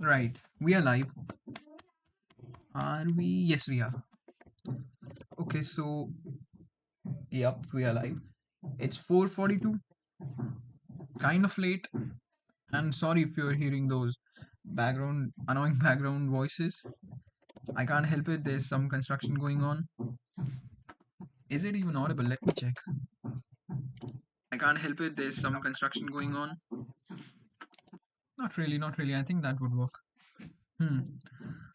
Right. We are live. Are we? Yes, we are. Okay, so yep, we are live. It's 4:42, kind of late, and sorry if you're hearing those annoying background voices. I can't help it. There's some construction going on. Is it even audible? Let me check. I can't help it. There's some construction going on. Not really, not really. I think that would work. Hmm.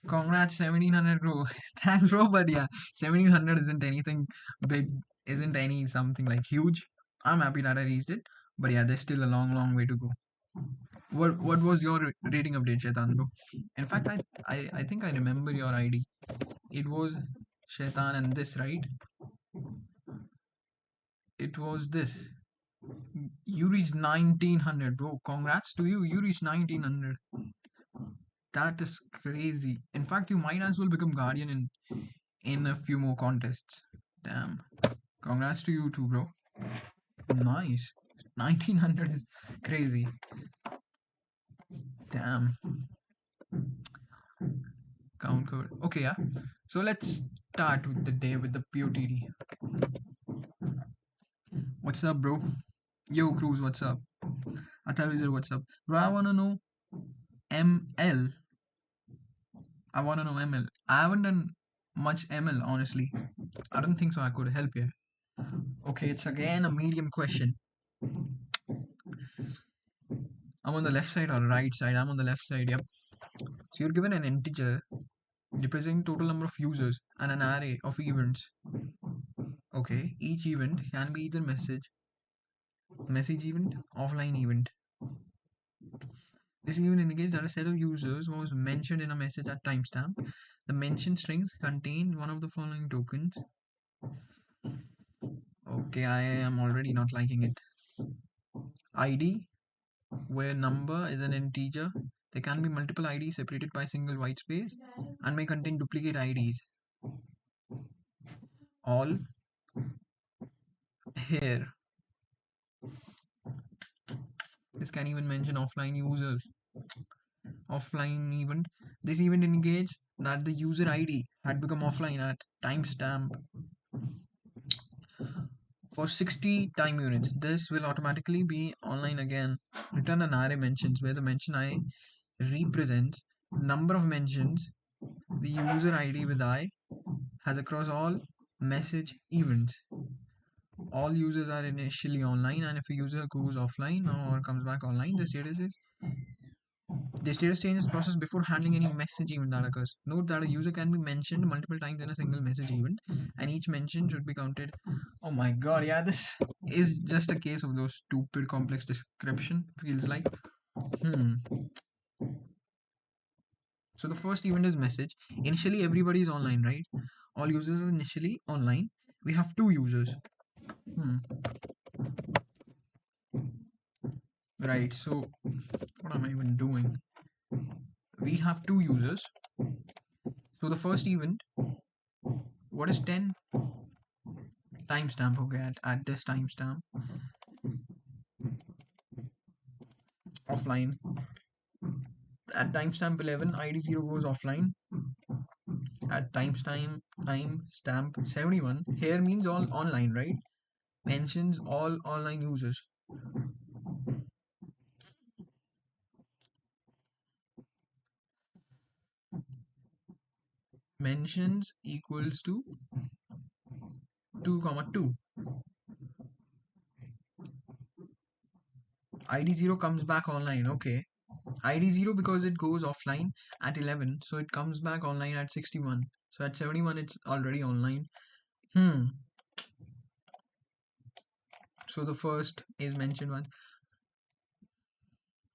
Congrats, 1700, bro. Thanks, bro. But yeah, 1700 isn't anything big, isn't any something like huge. I'm happy that I reached it. But yeah, there's still a long, long way to go. What was your rating update, Shaitan, bro? In fact, I think I remember your ID. It was Shaitan and this, right? It was this. You reached 1900, bro. Congrats to you. You reached 1900. That is crazy. In fact, you might as well become Guardian in a few more contests. Damn. Congrats to you too, bro. Nice. 1900 is crazy. Damn. Count code. Okay, yeah. So let's start with the day with the POTD. What's up, bro? Yo, Cruz, what's up? Atal what's up? Bro, I wanna know ML. I wanna know ML. I haven't done much ML, honestly. I don't think so I could help you. Okay, it's again a medium question. I'm on the left side or right side? I'm on the left side, yep. So you're given an integer representing total number of users and an array of events. Okay, each event can be either message event, offline event. This event indicates that a set of users was mentioned in a message at timestamp. The mentioned strings contain one of the following tokens. Okay, I am already not liking it. ID, where number is an integer. There can be multiple IDs separated by a single white space and may contain duplicate IDs. All here. This can even mention offline users. Offline event. This event indicates that the user ID had become offline at timestamp for 60 time units. This will automatically be online again. Return an array mentions where the mention I represents number of mentions the user ID with I has across all message events. All users are initially online, and if a user goes offline or comes back online, the status changes process before handling any message event that occurs. Note that a user can be mentioned multiple times in a single message event, and each mention should be counted. Oh my god, yeah, this is just a case of those stupid complex description, feels like. Hmm. So the first event is message. Initially, everybody is online, right? All users are initially online. We have two users. Hmm. Right, so what am I even doing? We have two users. So the first event, what is 10 timestamp? Okay, at this timestamp, offline. At timestamp 11, ID 0 goes offline. At timestamp 71, here means all online, right? Mentions all online users. Mentions equals to 2 comma 2. ID 0 comes back online. Okay. ID 0 because it goes offline at 11, so it comes back online at 61. So at 71, it's already online. Hmm. So the first is mentioned once.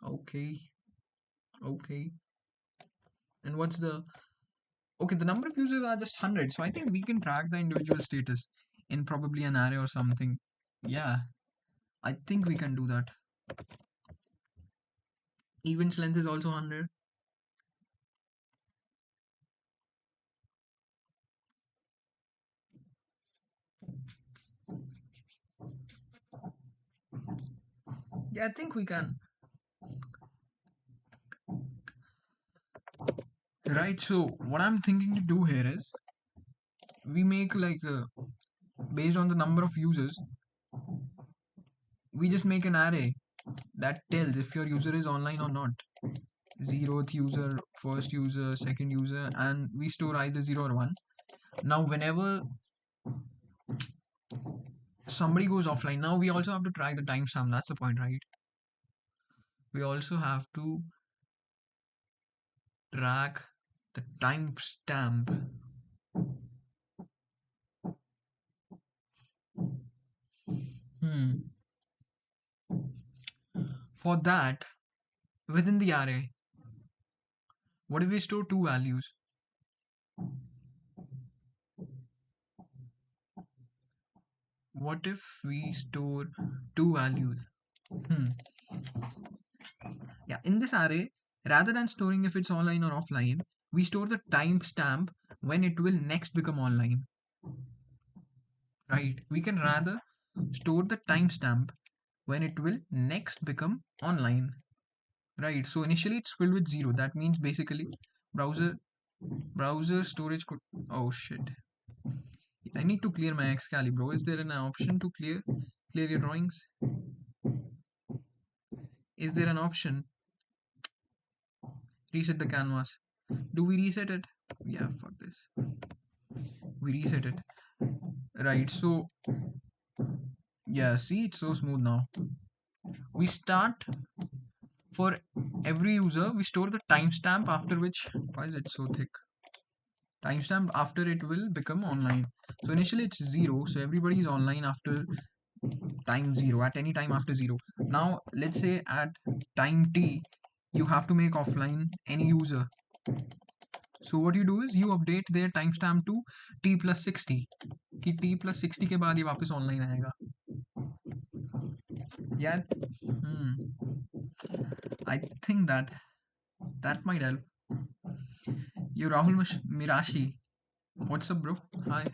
Okay. Okay. And what's the. Okay, the number of users are just 100. So I think we can track the individual status in probably an array or something. Yeah. I think we can do that. Events length is also 100. Yeah, I think we can. Right, so what I'm thinking to do here is we make like based on the number of users, we just make an array that tells if your user is online or not. Zeroth user, first user, second user, and we store either 0 or 1. Now, whenever somebody goes offline, now we also have to track the timestamp. That's the point, right? We also have to track the timestamp. Hmm. For that, within the array, what if we store two values? What if we store two values? Hmm. Yeah, in this array, rather than storing if it's online or offline, we store the timestamp when it will next become online. Right? We can rather store the timestamp when it will next become online. Right? So initially it's filled with 0. That means basically browser browser storage could. Oh shit! I need to clear my Xcali, bro. Is there an option to clear your drawings? Is there an option? Reset the canvas. Do we reset it? Yeah, fuck this. We reset it. Right, so yeah, see, it's so smooth now. We start for every user, we store the timestamp after which, why is it so thick? Timestamp after it will become online. So initially it's 0, so everybody is online after time 0, at any time after 0. Now, let's say at time t, you have to make offline any user. So what you do is you update their timestamp to t plus 60 कि t plus 60 के बाद ये वापस online आएगा यार. I think that might help. You Rahul Mirashi, what's up, bro? Hi.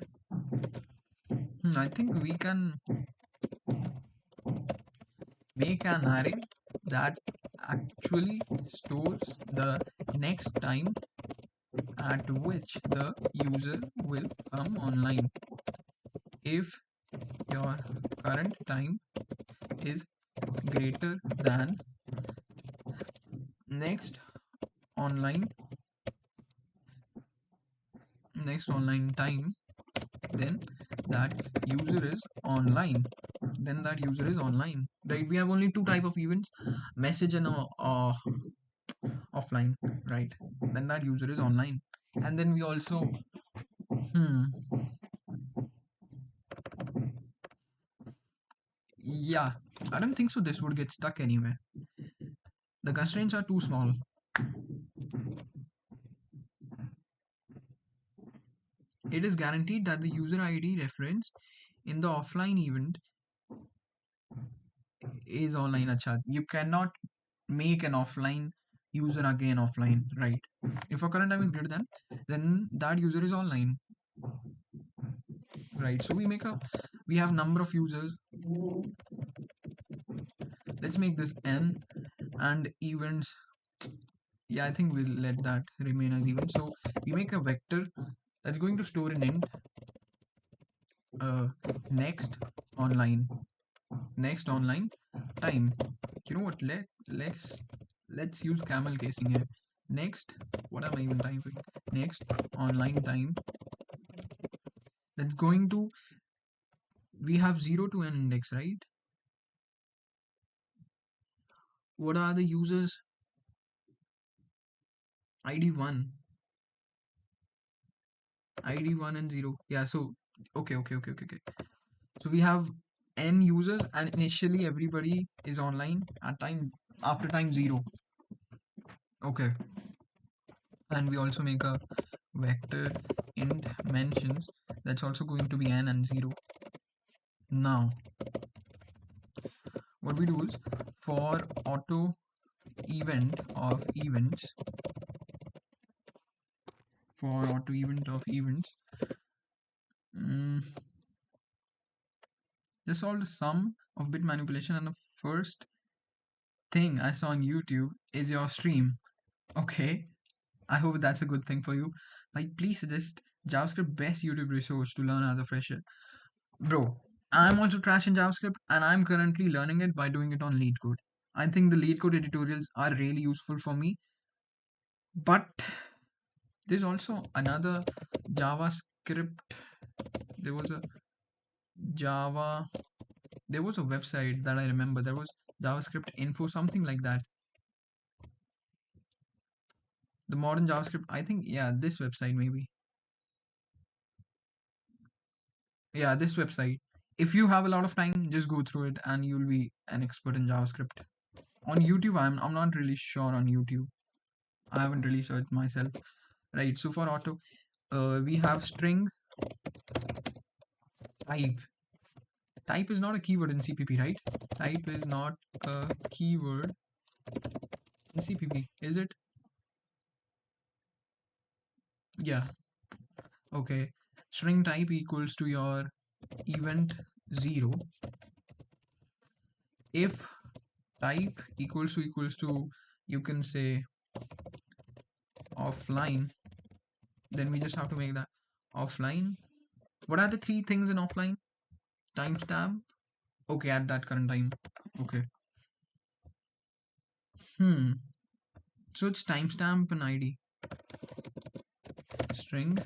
I think we can make an array that actually stores the next time at which the user will come online. If your current time is greater than next online time, then that user is online. Right? We have only two type of events: message and offline. Right? Then that user is online. And then we also hmm yeah, I don't think so this would get stuck anywhere. The constraints are too small. It is guaranteed that the user ID reference in the offline event is online. Acha, you cannot make an offline user again offline, right? If a current time is greater than, then that user is online, right? So we have number of users. Let's make this n, and events. Yeah, I think we'll let that remain as event. So we make a vector that's going to store an int uh, next online next online time. You know what? Let's use camel casing here. Next, what am I even typing? Next online time. That's going to, we have 0 to an index, right? What are the users? ID 1, ID 1 and 0. Yeah, so okay. So we have n users, and initially everybody is online at time after time 0. Okay, and we also make a vector int mentions that's also going to be n and 0. Now what we do is for auto event of events mm, just solve the sum of bit manipulation, and the first thing I saw on YouTube is your stream. Okay, I hope that's a good thing for you. Like, please suggest JavaScript best YouTube resource to learn as a fresher. Bro, I'm also trash in JavaScript and I'm currently learning it by doing it on Leetcode. I think the Leetcode tutorials are really useful for me, but there's also another JavaScript. There was a Java, there was a website that I remember. There was JavaScript info, something like that. The modern JavaScript, I think, yeah, this website maybe. Yeah, this website. If you have a lot of time, just go through it and you'll be an expert in JavaScript. On YouTube, I'm not really sure on YouTube. I haven't really searched myself. Right, so for auto, we have string type. Type is not a keyword in CPP, right? Type is not a keyword in CPP, is it? Yeah, okay. String type equals to your event 0 if type equals to you can say offline, then we just have to make that offline. What are the three things in offline? Timestamp. Okay, at that current time. Okay. Hmm. So it's timestamp and ID. String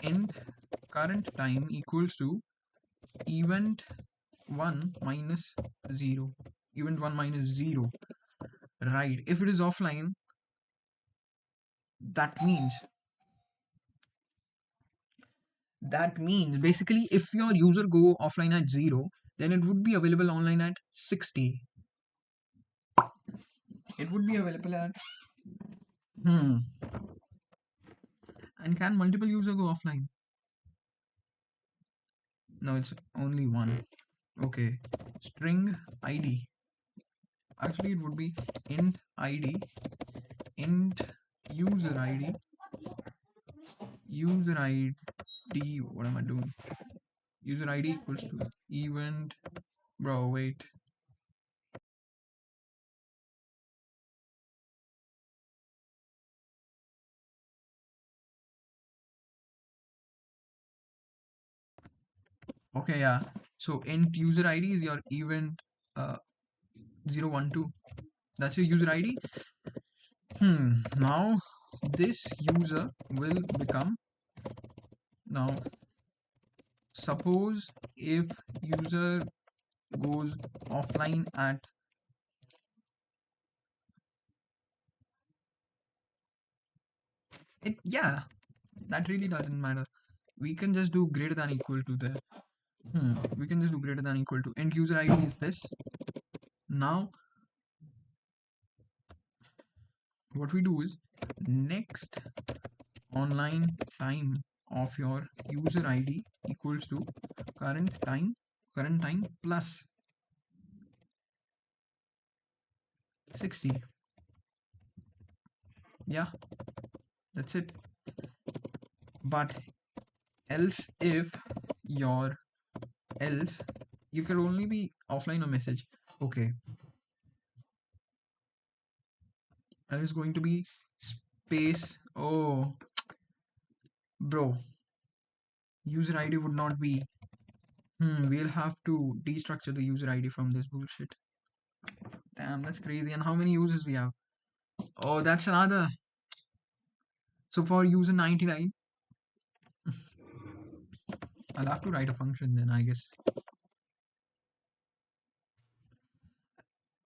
int current time equals to event 1 minus 0. Event 1 minus 0. Right. If it is offline, that means basically if your user go offline at 0, then it would be available online at 60. It would be available at hmm. And can multiple user go offline? No, it's only one. Okay. String ID. Actually, it would be int ID, int user ID, user ID. What am I doing? User ID equals to event. Bro, wait. Okay, yeah. So int user ID is your event uh 012. That's your user ID. Now this user will become now suppose if user goes offline at it, yeah, that really doesn't matter. We can just do greater than equal to there. We can just do greater than equal to end user ID is this. Now what we do is next online time of your user ID equals to current time plus 60. Yeah, that's it. But else if your else you can only be offline or message. Okay, and it's going to be space. Oh, bro, user ID would not be. We'll have to destructure the user ID from this bullshit. Damn, that's crazy. And how many users we have? Oh, that's another. So for user 99, I'll have to write a function then, I guess.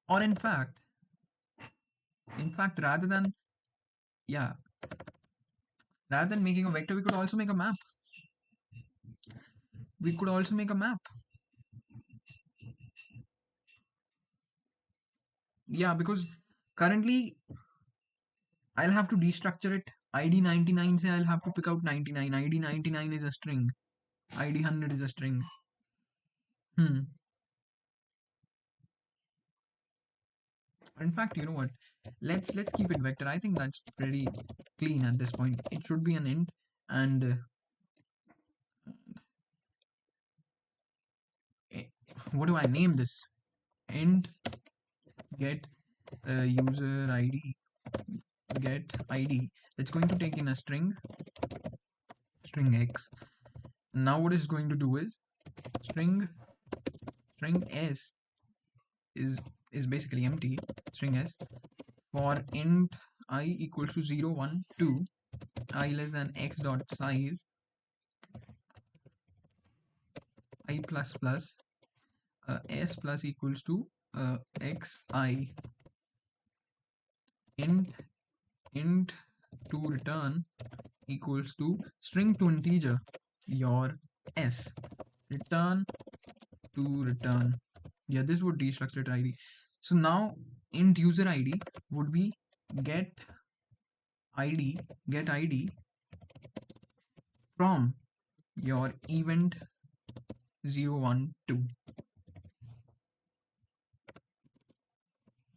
Or in fact, yeah, rather than making a vector, we could also make a map. We could also make a map. Yeah, because currently I'll have to destructure it. ID 99 say I'll have to pick out 99. ID 99 is a string. ID 100 is a string. Hmm. In fact, you know what? Let's keep it vector. I think that's pretty clean at this point. It should be an int, and what do I name this? Int get user ID get ID, that's going to take in a string x. Now what it's going to do is string s is basically empty. String s for int I equals to 0 1 2, I less than x dot size I plus plus s plus equals to xi int to return equals to string to integer your s return to return. Yeah, this would destructured id. So now int user id would be get id from your event 0 1 2.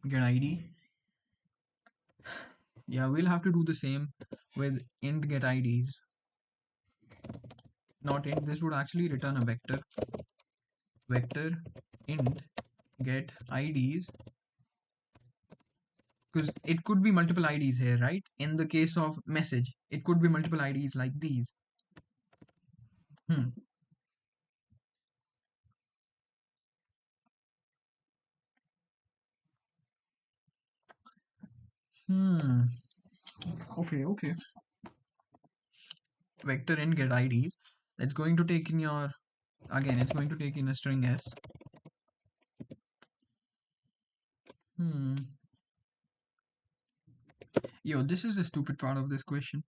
Get id. Yeah, we'll have to do the same with int get ids. Not int, this would actually return a vector int get ids, because it could be multiple ids here, right? In the case of message, it could be multiple ids like these. hmm. Hmm. Okay. Vector int get ids, that's going to take in your, again it's going to take in a string s. hmm Yo, this is the stupid part of this question.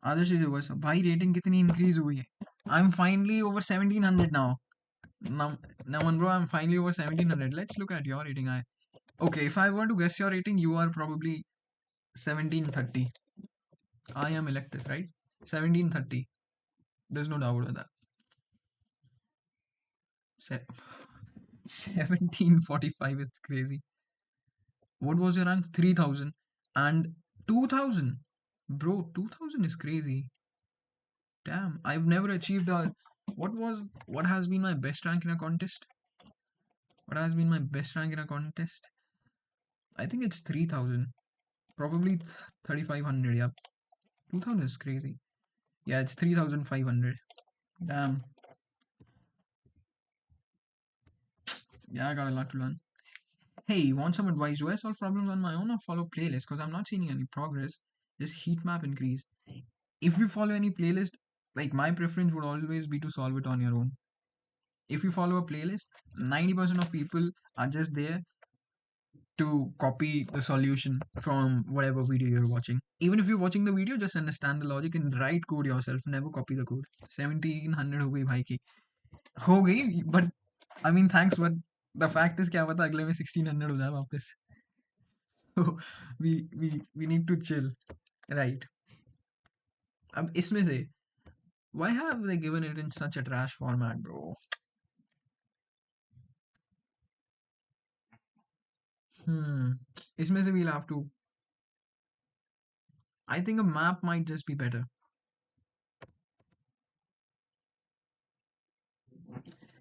Others is was भाई rating कितनी increase हुई है? I'm finally over 1700 now. Now bro, I'm finally over 1700. Let's look at your rating. Okay, if I were to guess your rating, you are probably 1730. I am Electus, right? 1730. There's no doubt about that. 1745, it's crazy. What was your rank? 3000 and 2000. Bro, 2000 is crazy. Damn, I've never achieved a. What has been my best rank in a contest? What has been my best rank in a contest? I think it's 3000. Probably 3500, yeah. 2000 is crazy. Yeah, it's 3500. Damn. Yeah, I got a lot to learn. Hey, want some advice? Do I solve problems on my own or follow playlist? Because I'm not seeing any progress. Just heat map increase. If you follow any playlist, like my preference would always be to solve it on your own. If you follow a playlist, 90% of people are just there to copy the solution from whatever video you're watching. Even if you're watching the video, just understand the logic and write code yourself. Never copy the code. 1700 हो गई भाई की. हो गई, but I mean thanks, but the fact is क्या पता अगले में 1600 हो जाए वापस. So we need to chill, right? अब इसमें से why have they given it in such a trash format, bro? Hmm. इसमें से we'll have to. I think a map might just be better.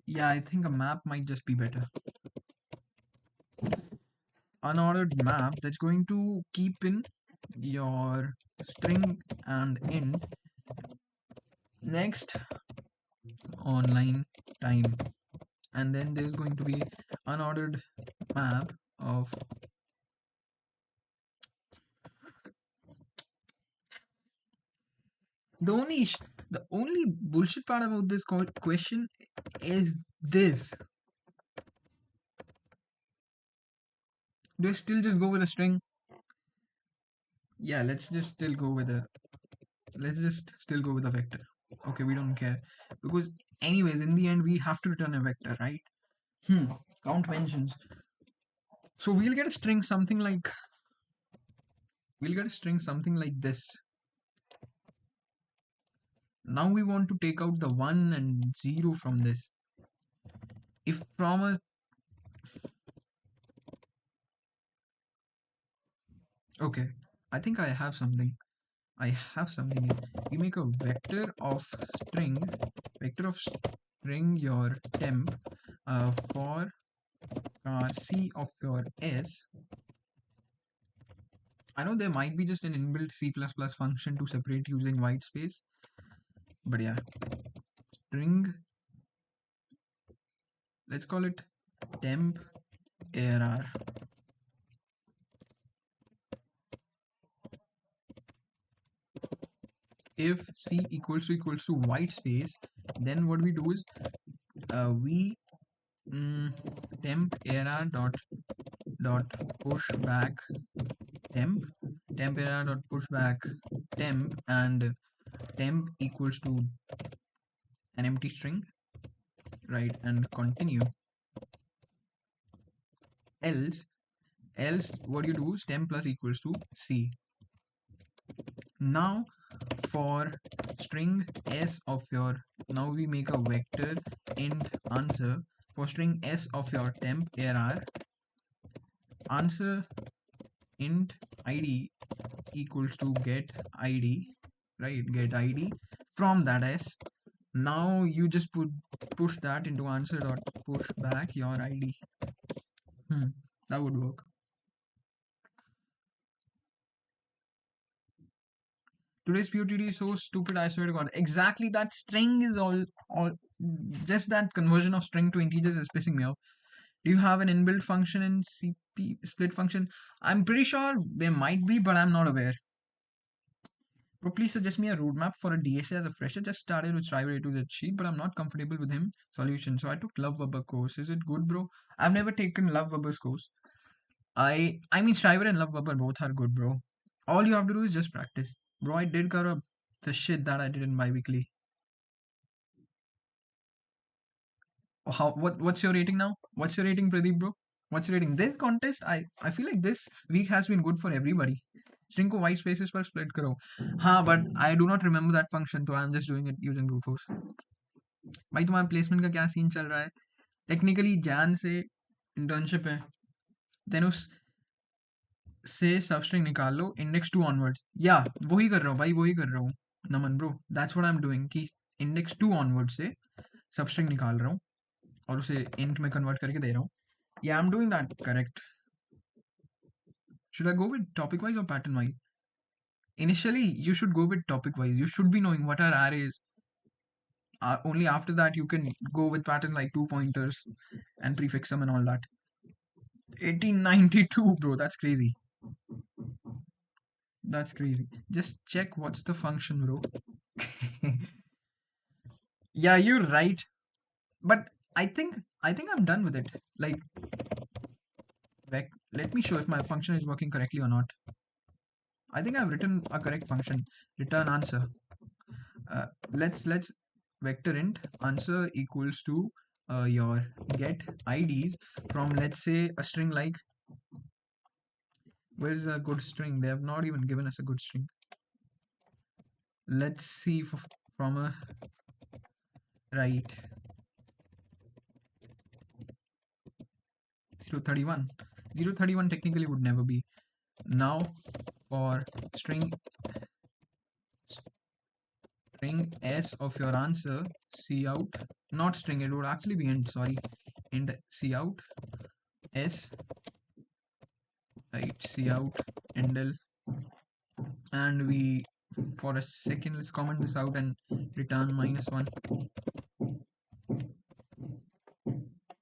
Yeah, I think a map might just be better. Unordered map that's going to keep in your string and int next online time, and then there's going to be unordered map of the only the only bullshit part about this question is this. Do I still just go with a string? Yeah, let's just still go with a vector. Okay, we don't care, because anyways in the end we have to return a vector, right? Count mentions. So we'll get a string something like this. Now we want to take out the 1 and 0 from this. If from a Okay, I think I have something. Here. You make a vector of string your temp for car C of your S. I know there might be just an inbuilt C++ function to separate using white space, but yeah, string, let's call it temp arr. If C equals to white space, then what we do is we temp arr dot push back temp arr dot push back temp, and temp equals to an empty string, right? And continue. Else what you do is temp plus equals to C. Now for string s of your, now we make a vector int answer for string s of your temp arr, answer int id equals to get id, right? Get id from that s. Now you just push that into answer dot push back your id. That would work. Today's POTD is so stupid, I swear to God. Exactly, that string is all just that conversion of string to integers is pissing me off. Do you have an inbuilt function in CP split function? I'm pretty sure there might be, but I'm not aware. Bro, please suggest me a roadmap for a DSA as a fresher. Just started with Striver A to Z sheet, but I'm not comfortable with him solution. So I took Love Bubba course. Is it good, bro? I've never taken Love Bubba's course. I mean Striver and Love Bubba both are good, bro. All you have to do is just practice. Bro, I did cover up the shit that I did in bi-weekly. What's your rating now? What's your rating, Pradeep, bro? What's your rating? This contest, I feel like this week has been good for everybody. String को white spaces पर split करो. हाँ, but I do not remember that function, so I'm just doing it using brute force. भाई तुम्हारा placement का क्या scene चल रहा है? टेक्निकली जैन से इंटर्नशिप है. देन उस से सबस्ट्रिंग निकाल लो इंडेक्स 2 ऑनवर्ड्स. या वही कर रहा हूँ भाई, वही कर रहा हूँ Naman bro. That's what I am doing कि इंडेक्स 2 ऑनवर्ड से सबस्ट्रिंग निकाल रहा हूँ और उसे इंट में कन्वर्ट करके दे रहा हूँ. Yeah, I'm doing that correct. Should I go with topic wise or pattern wise? Initially, you should go with topic wise. You should be knowing what our array is. Only after that, you can go with pattern like 2 pointers and prefix them and all that. 1892, bro. That's crazy. That's crazy. Just check what's the function, bro. Yeah, you're right. But I think I'm done with it. Like, let me show if my function is working correctly or not. I think I've written a correct function. Return answer. Let's vector int answer equals to your get IDs from, let's say, a string like, where's a good string? They have not even given us a good string. Let's see from a right 031. 031 technically would never be. Now for string s of your answer, cout, not string, it would actually be int, sorry, int cout s, right, cout endl, and we, for a second, let's comment this out and return -1.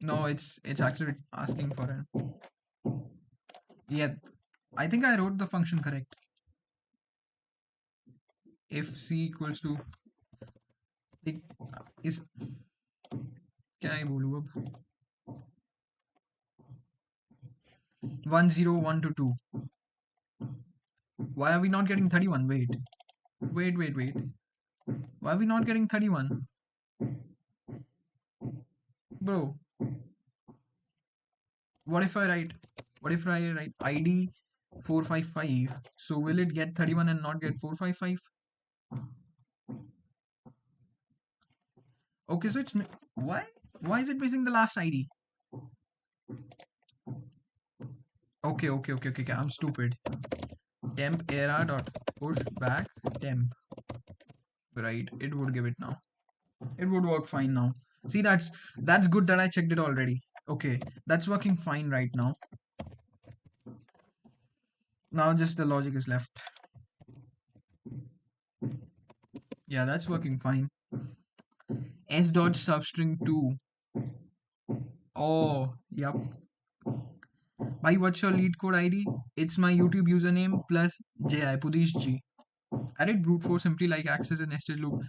No, it's actually asking for an, yeah, I think I wrote the function correct. If c equals to, is, क्या ही बोलूं अब, 101 to 2. Why are we not getting 31? Wait. Why are we not getting 31? Bro, what if I write ID 455? So will it get 31 and not get 455? Okay, so it's, why is it missing the last ID? Okay, I'm stupid. Temp arr dot push back temp, right? It would give it now. It would work fine now. See, that's good that I checked it already. Okay, that's working fine right now. Now just the logic is left. Yeah, that's working fine. S dot substring 2. Oh, yep. Bhai, what's your lead code ID? It's my YouTube username plus JI, Pudish G. I did brute force simply like access a nested loop.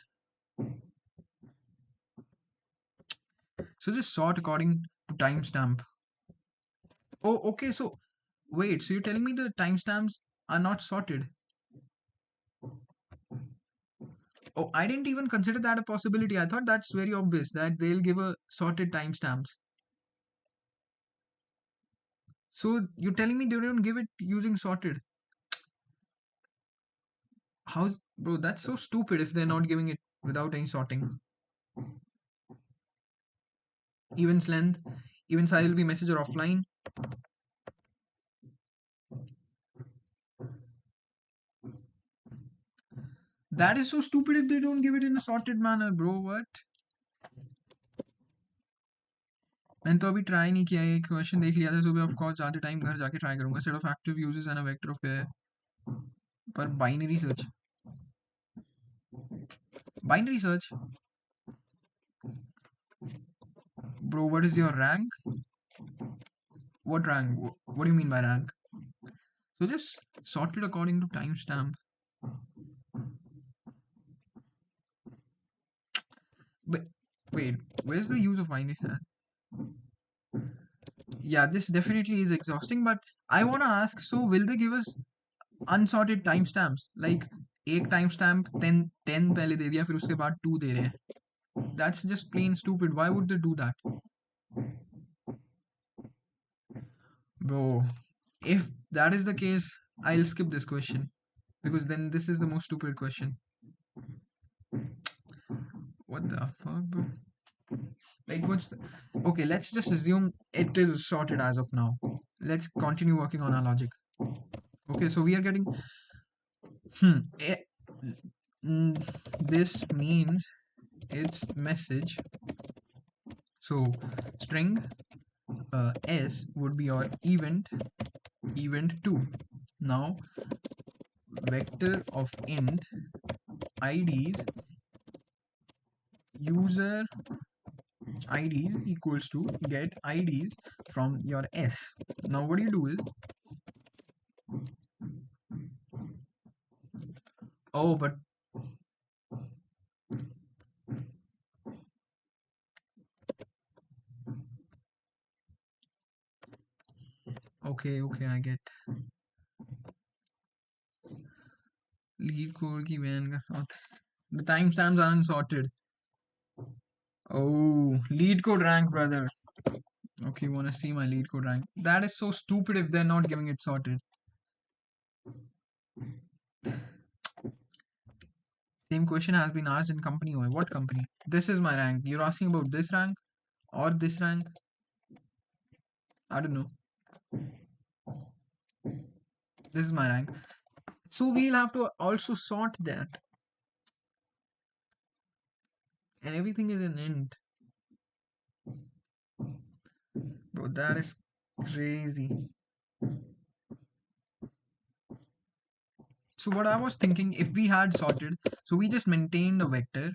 So just sort according to timestamp. Oh, okay. So wait, so you're telling me the timestamps are not sorted? Oh, I didn't even consider that a possibility. I thought that's very obvious that they'll give a sorted timestamps. So you're telling me they don't give it using sorted? How's bro? That's so stupid if they're not giving it without any sorting. Events length, event size will be message or offline. That is so stupid if they don't give it in a sorted manner, bro. What? मैंने तो अभी try नहीं किया ये question देख लिया था सुबह ऑफ कोर्स जाते टाइम घर जाके ट्राई करूंगा सेट ऑफ एक्टिव यूजेस and a vector of pair पर binary search bro what is your rank what rank what do you mean by rank so just sort it according to timestamp but wait where's the use of binary search yeah this definitely is exhausting but I want to ask so will they give us unsorted timestamps like एक time stamp 10 पहले दे दिया फिर उसके बाद 2 दे रहे हैं that's just plain stupid why would they do that bro if that is the case I'll skip this question because then this is the most stupid question what the fuck bro like what's the... okay let's just assume it is sorted as of now let's continue working on our logic okay so we are getting hmm eh, this means it's message so string s would be your event 2 now vector of int ids user ids equals to get ids from your s now what you do is oh but okay I get Leetcode की van का साथ the timestamps are unsorted oh Leetcode rank brother okay you want to see my Leetcode rank that is so stupid if they're not giving it sorted same question has been asked in company O. What company this is my rank you're asking about this rank or this rank I don't know this is my rank so we'll have to also sort that and everything is an int bro that is crazy so what I was thinking if we had sorted so we just maintained a vector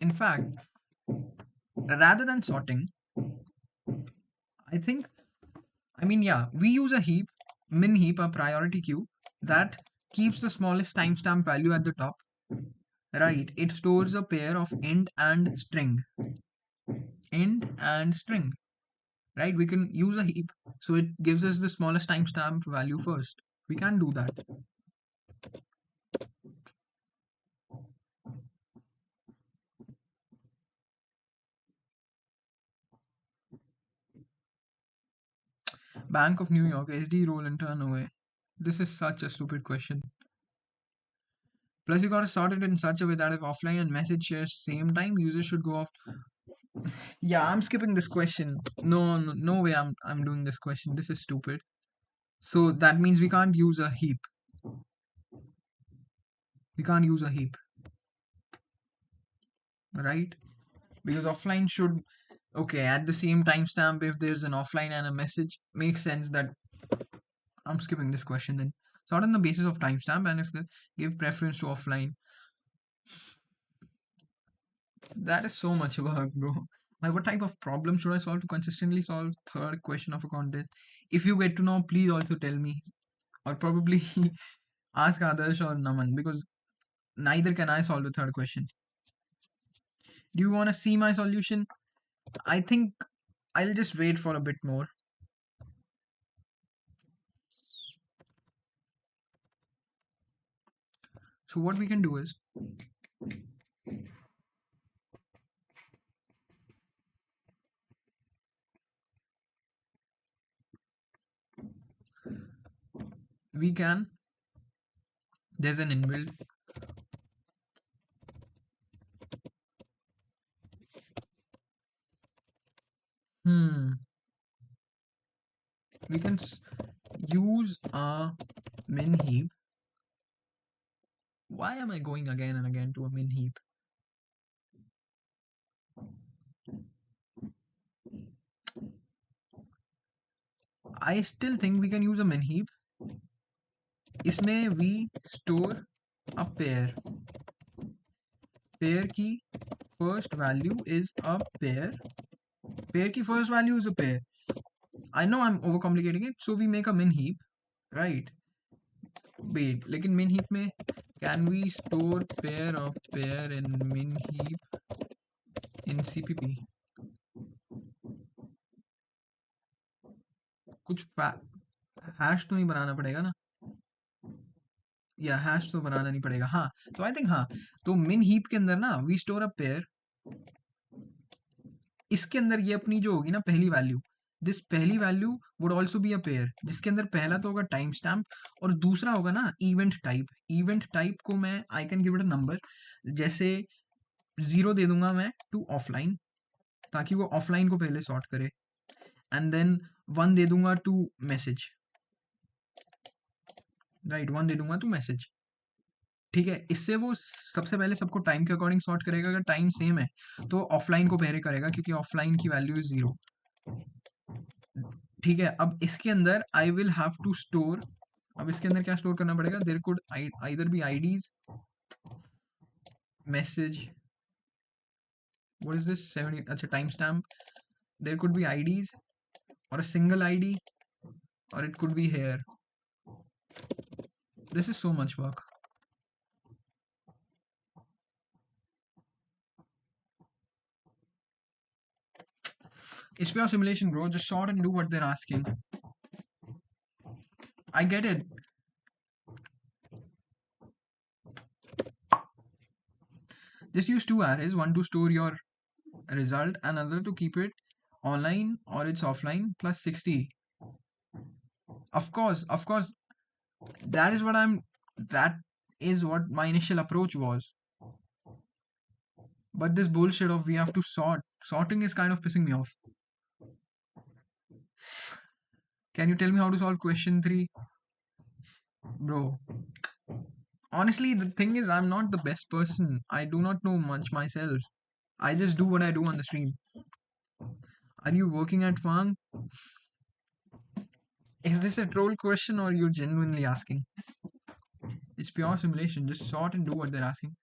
in fact rather than sorting I think I mean yeah we use a heap min heap a priority queue that keeps the smallest timestamp value at the top right it stores a pair of int and string right we can use a heap so it gives us the smallest timestamp value first we can do that Bank of New York SD roll and turn away this is such a stupid question plus you gotta sort it in such a way that if offline and message shares same time users should go off yeah I'm skipping this question no way I'm doing this question this is stupid so that means we can't use a heap right because offline should, okay, at the same timestamp, if there's an offline and a message, makes sense that I'm skipping this question then. Sort on the basis of timestamp, and if they give preference to offline. That is so much work, bro. Like, what type of problem should I solve to consistently solve third question of a contest? If you get to know, please also tell me, or probably ask Adarsh or Naman, because neither can I solve the third question. Do you want to see my solution? I think I'll just wait for a bit more. So what we can do is, we can, there's an inbuilt, hmm, we can use a min heap. Why am I going again and again to a min heap? I still think we can use a min heap. इसमें we store a pair की first value is a pair की first value is a pair. I know I'm overcomplicating it, so we make a min heap, right? Wait, लेकिन min heap में can we store pair in min heap in CPP? कुछ hash तो नहीं बनाना पड़ेगा ना, या hash तो बनाना नहीं पड़ेगा, हाँ, तो आई थिंक हाँ, तो min heap के अंदर ना we store a pair, इसके अंदर ये अपनी जो होगी ना पहली वैल्यू, दिस पहली value would also be a pair, जिसके अंदर पहला तो होगा टाइम स्टैम्प और दूसरा होगा ना इवेंट टाइप को मैं I can give it a number, जैसे 0 दे दूंगा मैं टू ऑफलाइन, ताकि वो ऑफलाइन को पहले सॉर्ट करे, एंड देन 1 दे दूंगा टू मैसेज, राइट, 1 दे दूंगा टू मैसेज, ठीक है, इससे वो सबसे पहले सबको टाइम के अकॉर्डिंग सॉर्ट करेगा, अगर टाइम सेम है तो ऑफलाइन को पहले करेगा क्योंकि ऑफलाइन की वैल्यू इज 0, ठीक है। अब इसके अंदर I will have to store, अब इसके अंदर क्या स्टोर करना पड़ेगा, there could either be IDs, message, what is this 70, अच्छा time stamp, there could be IDs और अ सिंगल आईडी, और it could be here, this is so much work. It's pure simulation, bro. Just sort and do what they're asking. I get it. Just use two arrays, one to store your result, another to keep it online or it's offline, plus 60. Of course, that is what that is what my initial approach was. But this bullshit of we have to sorting is kind of pissing me off. Can you tell me how to solve question 3? Bro, honestly, the thing is, I'm not the best person. I do not know much myself. I just do what I do on the stream. Are you working at Fang? Is this a troll question or you're genuinely asking? It's pure simulation. Just sort and do what they're asking.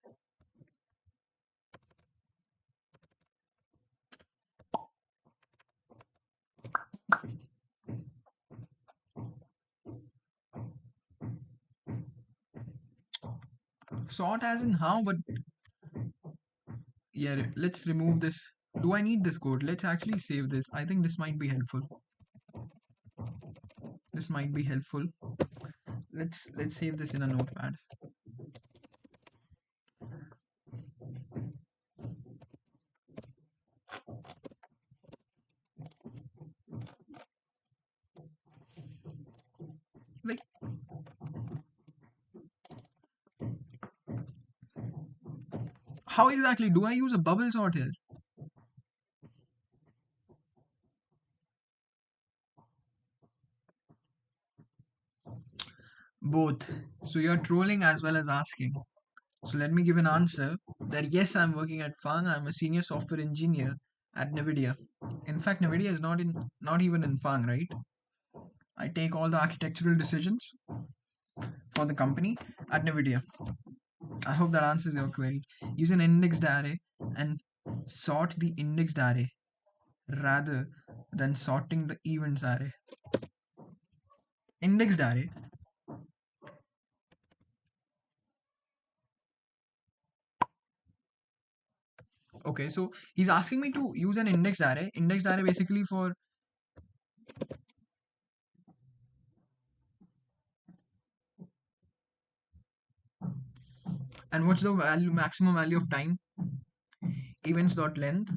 Sort as in how, but yeah, let's remove this. Do I need this code? Let's actually save this. I think this might be helpful. This might be helpful. Let's save this in a notepad. Like, how exactly do I use a bubble sort here? Both. So you're trolling as well as asking. So let me give an answer that yes, I'm working at Fang. I'm a senior software engineer at NVIDIA. In fact, NVIDIA is not even in Fang, right? I take all the architectural decisions for the company at NVIDIA. I hope that answers your query. Use an indexed array and sort the indexed array rather than sorting the events array. Indexed array. Okay, so he's asking me to use an indexed array. Indexed array basically for, and what's the value, maximum value of time? Events dot length.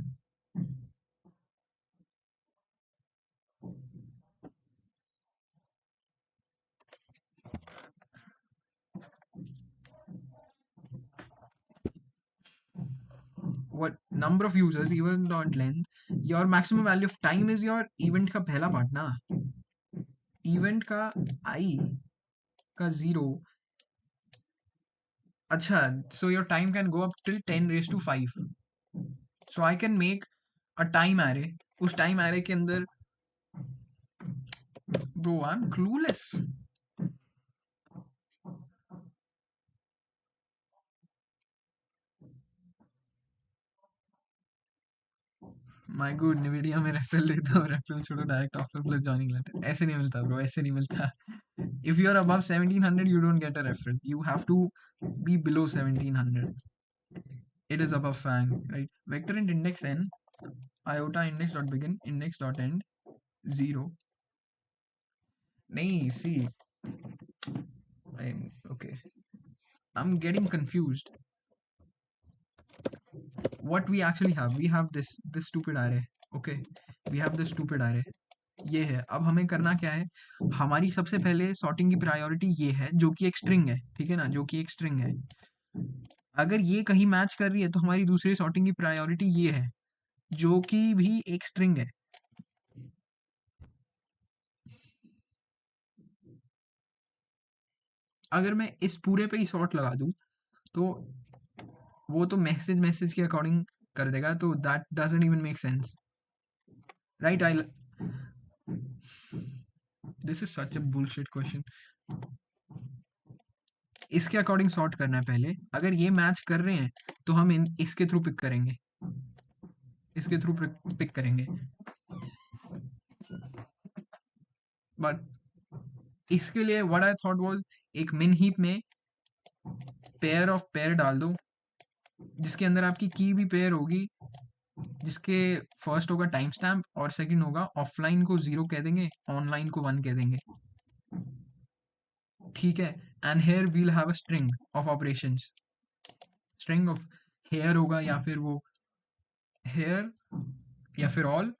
What number of users, event dot length. Your maximum value of time is your event का पहला part ना. Event का I का 0. अच्छा, so your time can go up till 10 raised to 5. So I can make a time array. उस time array के अंदर, bro, I'm clueless. My good, NVIDIA में रेफरल लेता हूँ, रेफरल छोड़ो, direct offer plus joining letter. ऐसे नहीं मिलता ब्रो, ऐसे नहीं मिलता. If you are above 1700, you don't get a referral. You have to be below 1700. It is above FANG, right? Vector int index n, iota index dot begin, index dot end, 0. Nahi, see, okay. I'm getting confused. What we actually have, we have this stupid array. Okay, we have this stupid array. ये है. अब हमें करना क्या है, हमारी सबसे पहले सॉर्टिंग की प्रायोरिटी ये है, जो कि एक स्ट्रिंग है, ठीक है ना, जो कि एक स्ट्रिंग है. अगर ये कहीं मैच कर रही है तो हमारी दूसरी सॉर्टिंग की प्रायोरिटी ये है, जो कि भी एक स्ट्रिंग है. अगर मैं इस पूरे पे ही सॉर्ट लगा दूं तो वो तो मैसेज के अकॉर्डिंग कर देगा, तो that doesn't even make sense, right? I this is such a bullshit question. इसके अकॉर्डिंग सॉर्ट करना है पहले. अगर ये मैच कर रहे हैं तो हम इसके थ्रू पिक करेंगे, इसके थ्रू पिक करेंगे. बट इसके लिए व्हाट आई थॉट वाज, एक मिन हीप में पेयर ऑफ पेयर डाल दो, जिसके अंदर आपकी की भी पेयर होगी, जिसके फर्स्ट होगा टाइम स्टैम्प और सेकंड होगा ऑफलाइन को 0 कह देंगे, ऑनलाइन को 1 कह देंगे, ठीक है. And here we'll have a string of operations. String of here होगा, या फिर वो हेयर, या फिर ऑल,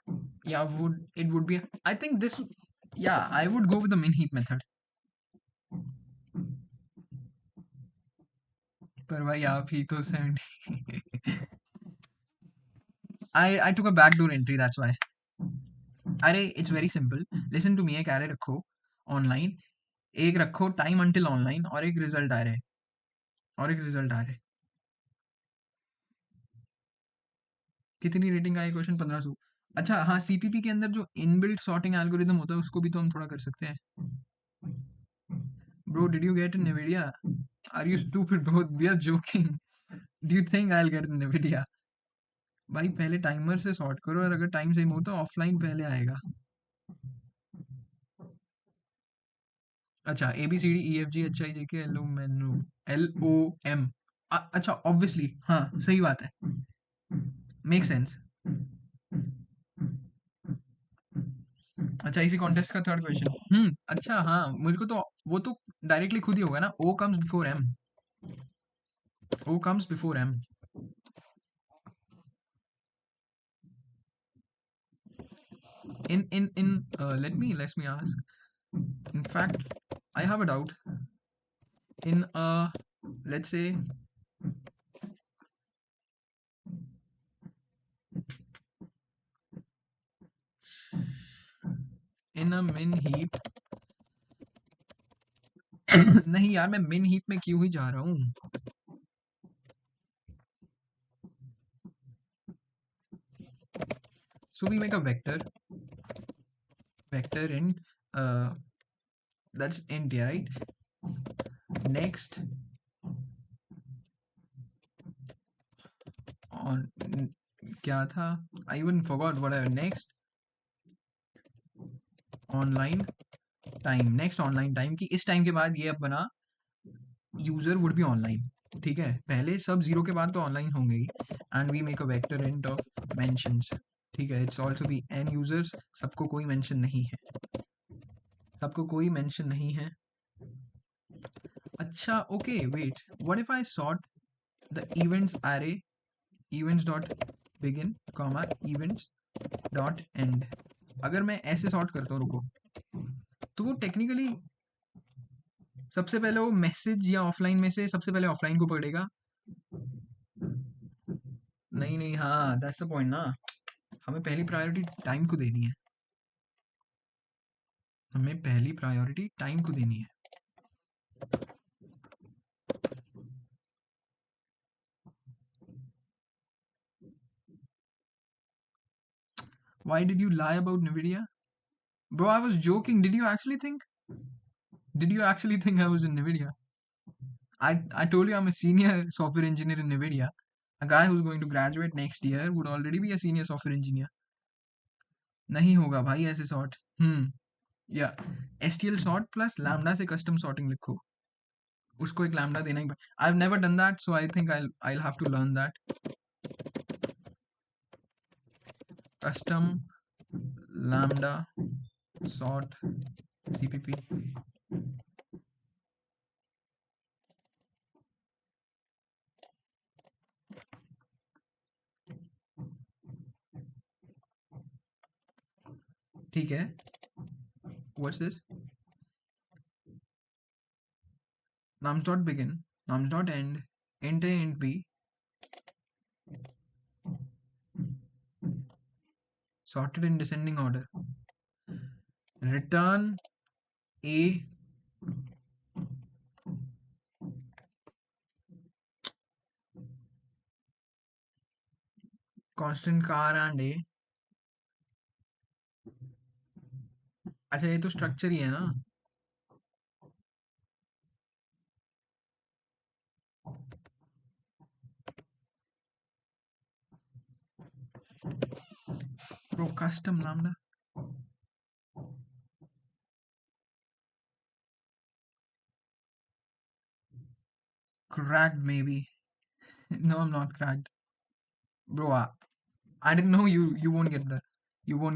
या would it would be, I think this, या I would go with the min heap method. पर भाई आप ही तो 70. I took a backdoor entry, that's why. अरे it's very simple, listen to me. एक एरे रखो ऑनलाइन, एक रखो टाइम अंटिल ऑनलाइन, और एक रिजल्ट आ रहे, और एक रिजल्ट आ रहे. कितनी रेटिंग आई क्वेश्चन? 1500. अच्छा हाँ, सीपीपी के अंदर जो इनबिल्ट सॉर्टिंग एल्गोरिदम होता है उसको भी तो हम थोड़ा कर सकते हैं. Bro did you get in NVIDIA? Are you stupid bro, we are joking. Do you think I will get in NVIDIA? भाई पहले टाइमर से सॉर्ट करो, और अगर टाइम सेम हो तो ऑफलाइन पहले आएगा. अच्छा, A B C D E F G H I J K L O menu L O M. अच्छा ऑब्वियसली, हाँ सही बात है, मेक सेंस. अच्छा, इसी कॉन्टेस्ट का थर्ड क्वेश्चन. अच्छा हाँ, मुझे को तो वो तो डायरेक्टली खुद ही होगा ना, O comes before M. O comes before M. In let me ask. In fact, I have a doubt. In let's say, in a min heap. नहीं यार, मैं मिन हीप में क्यों ही जा रहा हूँ. So we make a vector int, that's int, yeah, right? Next on क्या था? I even forgot whatever. Next online time. Next online time की इस टाइम के बाद ये अब बना यूजर वुड बी ऑनलाइन. ठीक है, पहले सब जीरो के बाद तो ऑनलाइन होंगे ही. And we make a vector int of mentions. ठीक है, it's also be n users. सबको कोई मेंशन नहीं है, सबको कोई मेंशन नहीं है. अच्छा, okay, wait, what if I sort the events array, events dot begin comma events dot end. अगर मैं ऐसे सॉर्ट करता हूँ, रुको, तो वो टेक्निकली सबसे पहले वो मैसेज या ऑफलाइन में से सबसे पहले ऑफलाइन को पकड़ेगा. नहीं नहीं, हाँ, दैट्स द पॉइंट ना. हमें पहली प्रायोरिटी टाइम को देनी है. हमें पहली प्रायोरिटी टाइम को देनी है. Why did you lie about Nvidia? Bro, I was joking. Did you actually think? Did you actually think I was in Nvidia? I told you I'm a senior software engineer in Nvidia. A guy who's going to graduate next year would already be a senior software engineer. नहीं होगा भाई ऐसे sort. या STL sort plus lambda से custom sorting लिखो. उसको एक lambda देना ही पड़ेगा. I've never done that, so I think I'll have to learn that. Custom lambda sort CPP. ठीक है. What's this? Nums dot begin, nums dot end, int a, int b, sorted in descending order. Return a, constant car and a. अच्छा, ये तो structure ही है ना. Bro, custom lambda. Cracked maybe. No, I'm not cracked. Bro, I didn't know you won't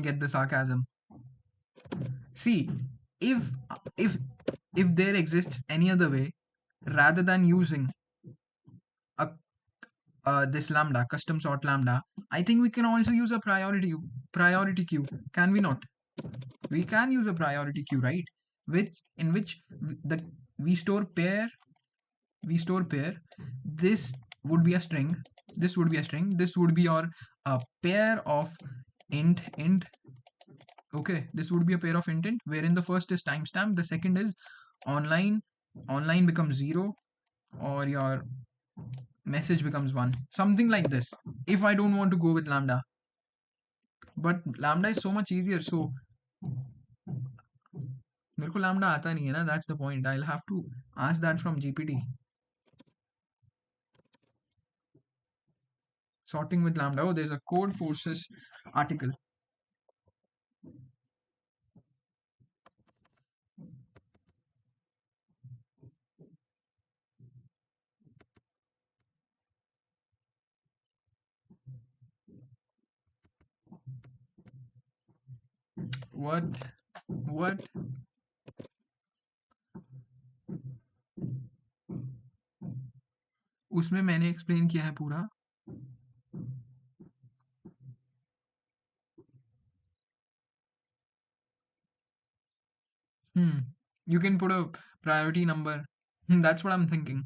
get the sarcasm. See, if if if there exists any other way rather than using a this lambda, custom sort lambda, I think we can also use a priority queue. Can we not? We can use a priority queue, right? In which the we store pair. This would be a string. This would be a string. This would be your pair of int. Okay, this would be a pair of int, wherein the first is timestamp, the second is online. Online becomes 0, or your message becomes 1, something like this, if I don't want to go with lambda. But lambda is so much easier, so मेरे को lambda आता नहीं है ना. That's the point. I'll have to ask that from GPT. Sorting with lambda. Oh, there's a code forces article. What? उसमें मैंने explain किया है पूरा. You can put a priority number. That's what I'm thinking.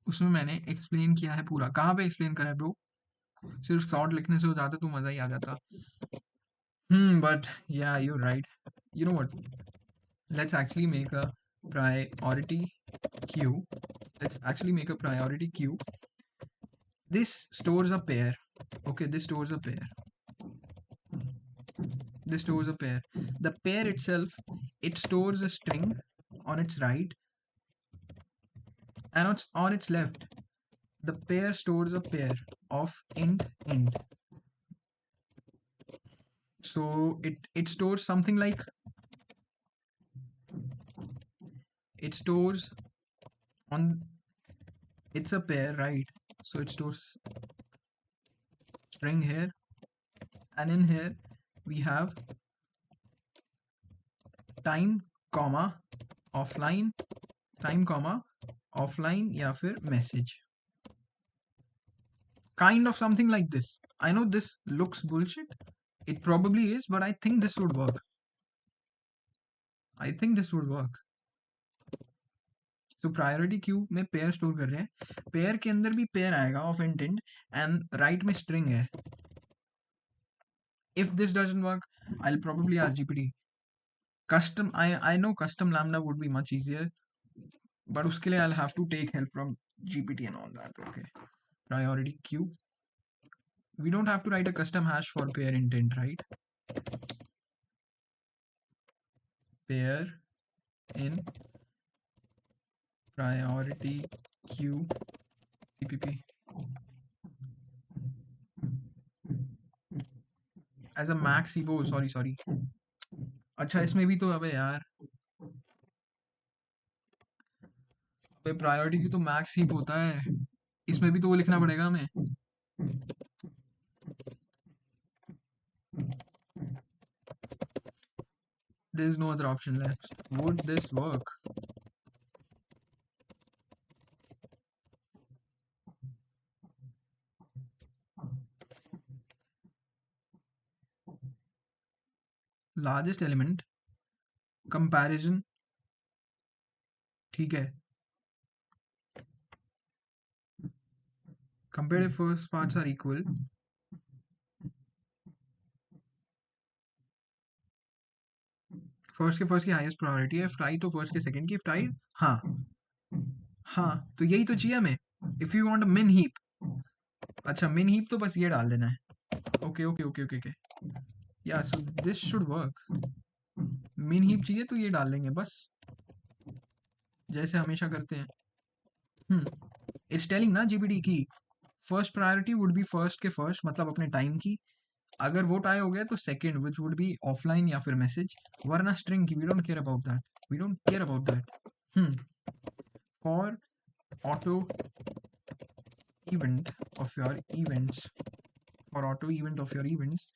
उसमें मैंने explain किया है पूरा. कहाँ पे एक्सप्लेन करा है ब्रो? सिर्फ सॉर्ट लिखने से हो जाता तो मजा ही आ जाता. But yeah, you're right. You know what? Let's actually make a priority queue. Let's actually make a priority queue This stores a pair. Okay, this stores a pair. This stores a pair. The pair itself, it stores a string on its right, and on its left. The pair stores a pair of int. So it stores something like, it stores on, it's a pair, right? So it stores string here, and in here we have time comma offline, time comma offline या फिर message, kind of something like this. I know this looks bullshit, it probably is, but I think this would work. I think this would work. तो priority queue में pair store कर रहे हैं, pair के अंदर भी पेयर आएगा of intent, and right में स्ट्रिंग है. If this doesn't work, I'll probably ask GPT. Custom, I know custom lambda would be much easier, but uske liye I'll have to take help from GPT and all that. Okay, priority queue. We don't have to write a custom hash for pair intent, right? Pair in priority queue ppp as a max heap. Oh, sorry. अच्छा, इसमें भी तो अबे यार, अबे priority की तो max heap होता है, इसमें भी तो वो लिखना पड़ेगा हमें. There is no other option left. Would this work? Largest element comparison, ठीक है. Compare if first parts are equal. First की हाईएस्ट प्रायोरिटी है, टाई तो फर्स्ट के सेकंड की, टाई. हाँ तो यही तो चाहिए हमें. इफ यू वांट मिन हीप, अच्छा मिन हीप तो बस ये डाल देना है. ओके. या सो दिस शुड वर्क. मिन हीप चाहिए तो ये डाल देंगे बस, जैसे हमेशा करते हैं. इट्स टेलिंग ना जीपीटी की first priority would be first के फर्स्ट, मतलब अपने टाइम की. अगर वो टाई हो गया तो second, which would be offline या फिर मैसेज, वरना स्ट्रिंग की. We don't care about that. For auto event of your events, for auto event of your events,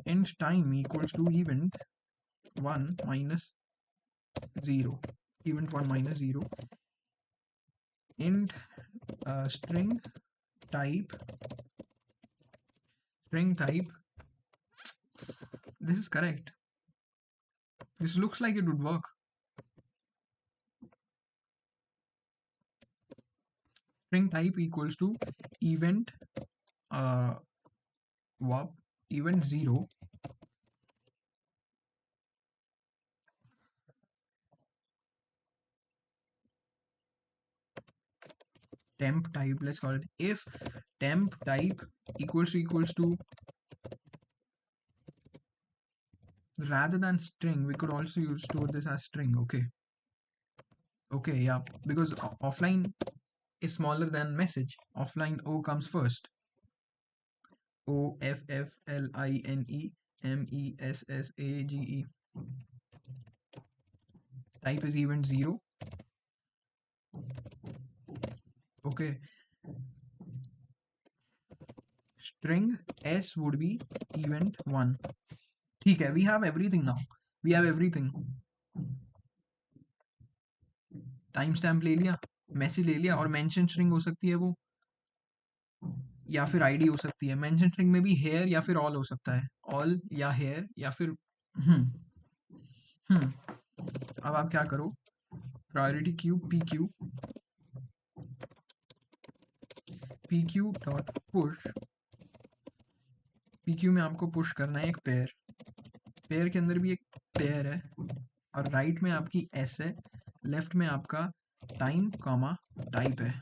int time equals to event 1 minus 0, event 1 minus 0, int string type, this is correct, this looks like it would work. String type equals to event event 0, temp type, let's call it. If temp type equals to rather than string, we could also store this as string. Okay, yeah, because offline is smaller than message. Offline O comes first. OFFLINE MESSAGE. Type is event 0. Okay. String S would be event 1. ठीक है, we have everything now. Time stamp ले लिया, message ले लिया, और mention string हो सकती है वो, या फिर आईडी हो सकती है. मेंशन स्ट्रिंग में भी हेयर या फिर ऑल हो सकता है, ऑल या हेयर या फिर अब आप क्या करो, priority queue pq dot push. pq में आपको पुश करना है एक पेयर के अंदर भी एक पेयर है, और राइट में आपकी एस है, लेफ्ट में आपका टाइम कॉमा टाइप है.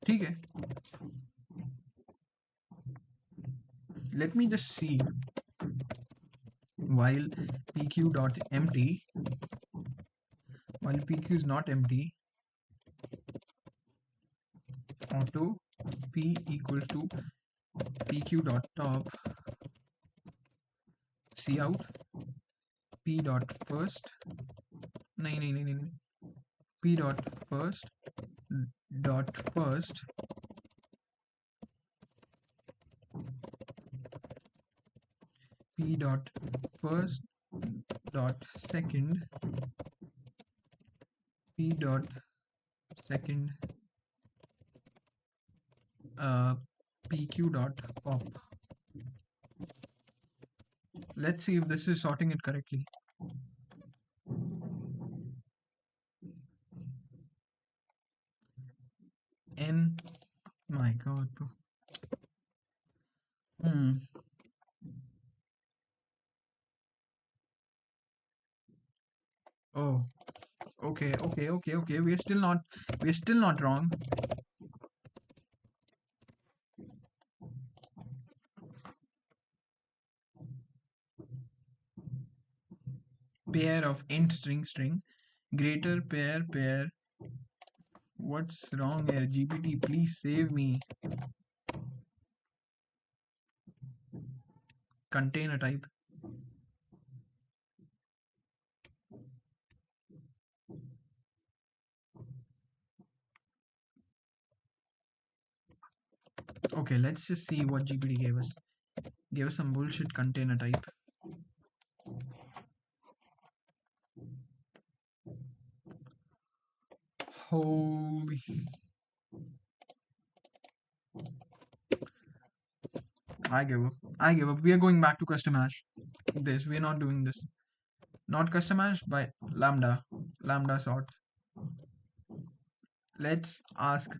ठीक है, let me just see while pq dot empty, while pq is not empty, auto p equals to pq dot top cout p dot first, नहीं नहीं नहीं नहीं, p dot first dot first p dot first dot second p dot second pq dot pop. Let's see if this is sorting it correctly. N, my god, bro. Oh, okay. We're still not wrong. Pair of int string greater pair. What's wrong here? GPT, please save me. Container type. Okay, let's just see what GPT gave us. Gave us some bullshit container type. Holy. I give up. We are going back to custom hash. We're not doing this. Not custom hash by lambda. Lambda sort. Let's ask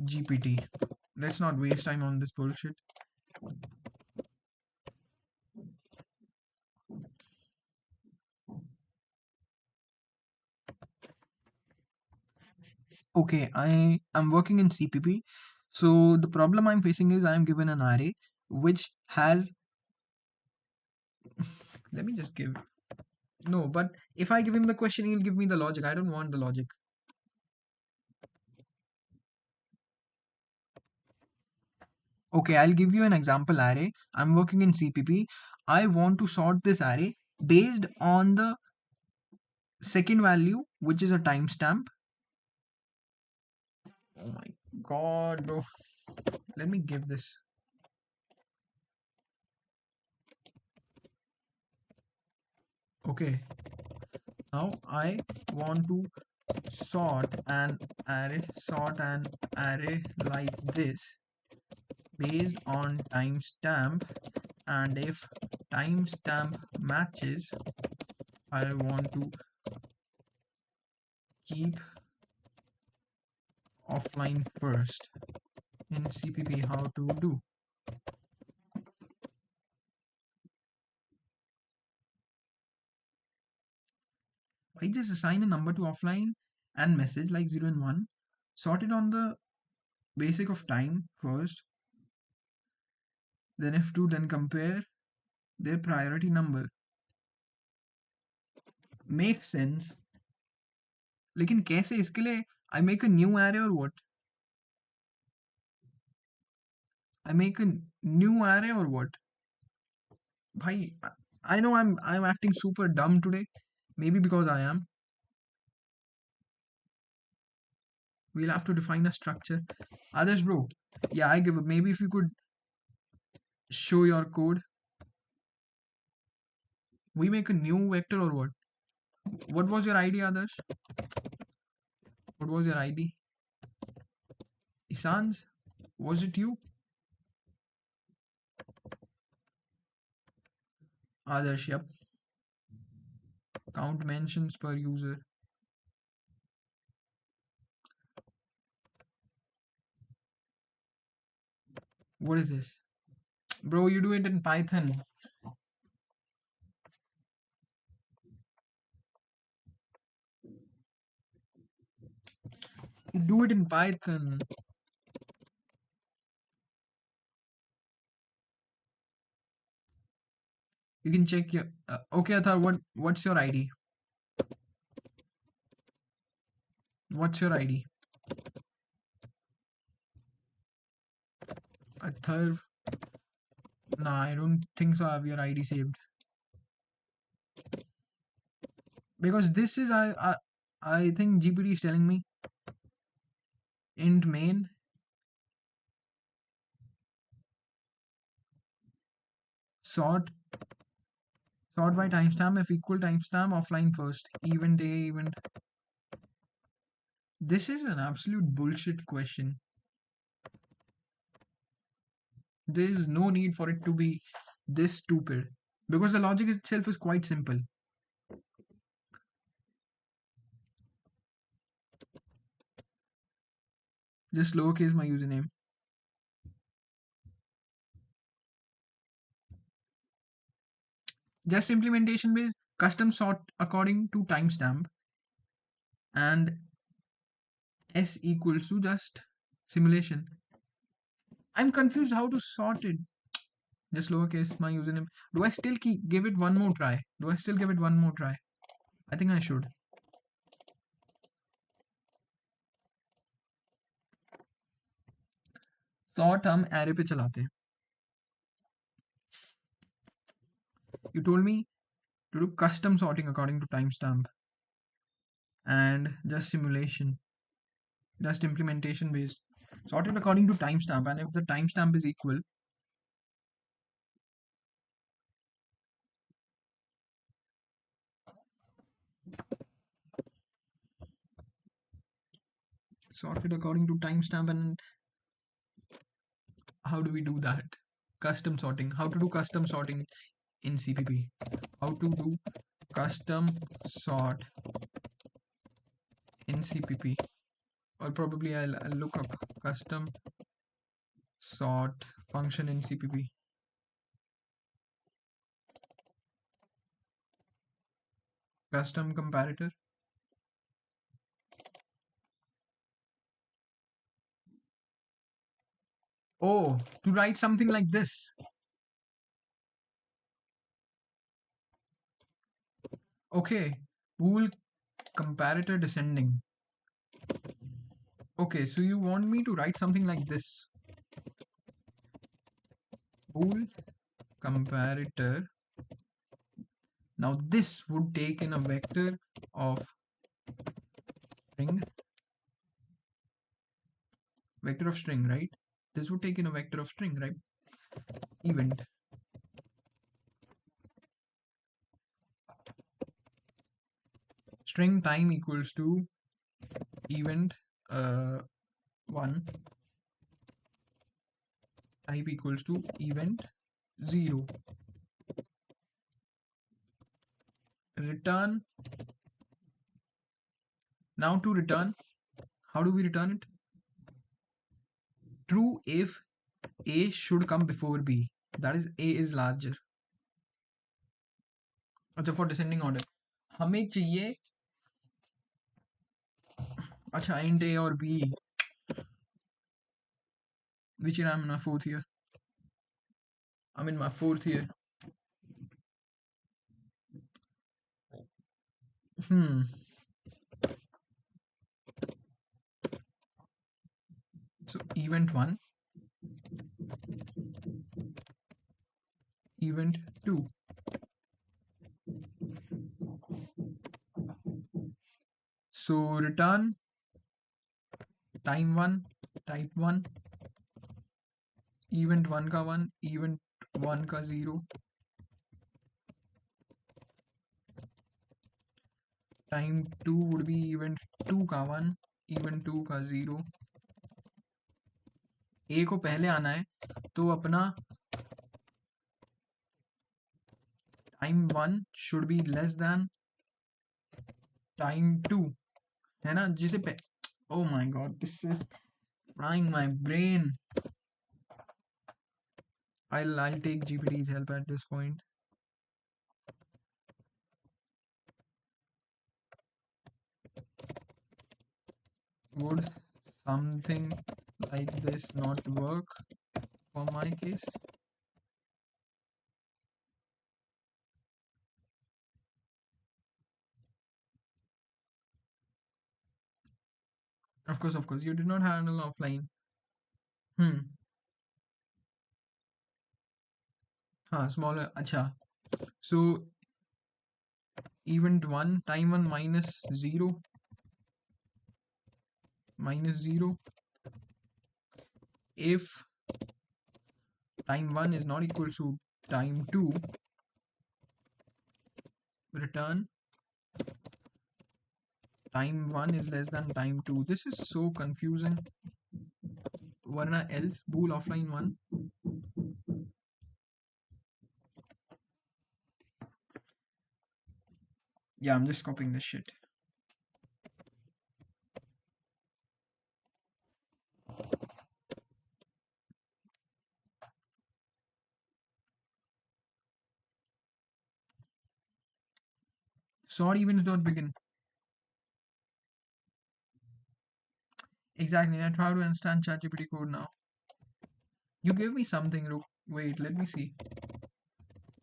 GPT. Let's not waste time on this bullshit. Okay, I am working in CPP. So the problem I'm facing is I'm given an array which has, let me just give, no, but if I give him the question, he'll give me the logic. I don't want the logic. Okay, I'll give you an example array. I'm working in CPP. I want to sort this array based on the second value, which is a timestamp. Oh my god, bro. Let me give this. Okay. Now I want to sort an array like this based on timestamp, and if timestamp matches, I want to keep offline first. In CPP, how to do? I just assign a number to offline and message like 0 and 1, sort it on the basic of time first, then if 2, then compare their priority number. Makes sense. लेकिन कैसे इसके लिए I make a new array or what? I make a new array or what? Bhai, I know I'm acting super dumb today. Maybe because I am. We'll have to define a structure. Others, bro. Yeah, I give up. Maybe if you could show your code. We make a new vector or what? What was your ID, Others? What was your ID? Isan's? Was it you? Others, yep. Count mentions per user. What is this? Bro, you do it in Python. Do it in Python. You can check your. Okay, Athar, what's your ID? What's your ID? Athar, nah, I don't think so. I have your ID saved because this is I think GPT is telling me int main sort sort by timestamp if equal timestamp offline first event a event. This is an absolute bullshit question. There is no need for it to be this stupid because the logic itself is quite simple. Just lowercase my username. Just implementation based custom sort according to timestamp and s equals to just simulation. I'm confused how to sort it. Just lowercase my username. Do I still give it one more try? Do I still give it one more try? I think I should. Sort हम array पे चलाते हैं. You told me to do custom sorting according to timestamp and just simulation, just implementation based. Sort it according to timestamp, and if the timestamp is equal, sort it according to timestamp. And how do we do that? Custom sorting. How to do custom sorting in CPP? How to do custom sort in CPP? Or probably I'll look up custom sort function in CPP. Custom comparator. Oh, to write something like this. Okay, bool comparator descending. Okay, so you want me to write something like this. Bool comparator. Now this would take in a vector of string. Vector of string, right? This would take in a vector of string, right? Event. String time equals to event 1. Type equals to event 0. Return. Now to return, how do we return it? True if A should come before B. That is A is larger. अच्छा for descending order हमें चाहिए अच्छा int A और B. Which year I'm in my 4th year? I'm in my 4th year. So event 1, event 2. So return time 1, type 1, event 1 का 1, event 1 का 0, time 2 would be event 2 का 1, event 2 का 0. A को पहले आना है तो अपना time 1 should be less than time 2 है ना जिसे oh my god, this is frying my brain. I'll take GPT's help at this point. Would something like this not work for my case? Of course, you did not handle offline. Hmm. Smaller. Acha. So event 1, time 1 minus 0. If time 1 is not equal to time 2, return time 1 is less than time 2. This is so confusing. Varna else bool offline 1. Yeah, I'm just copying this shit. Sort events dot begin. Exactly. I try to understand ChatGPT code now. You gave me something. Wait, let me see.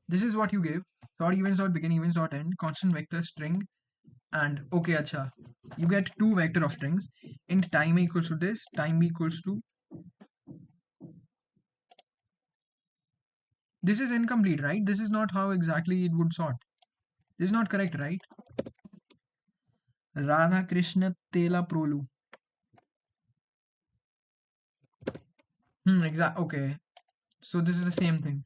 This is what you gave. Sort events dot begin, events dot end, constant vector string, and okay, acha. You get two vector of strings. Int time equals to this, time equals to. This is incomplete, right? This is not how exactly it would sort. This is not correct, right? Radha Krishna Tela Prolu. Exact. Okay. So this is the same thing.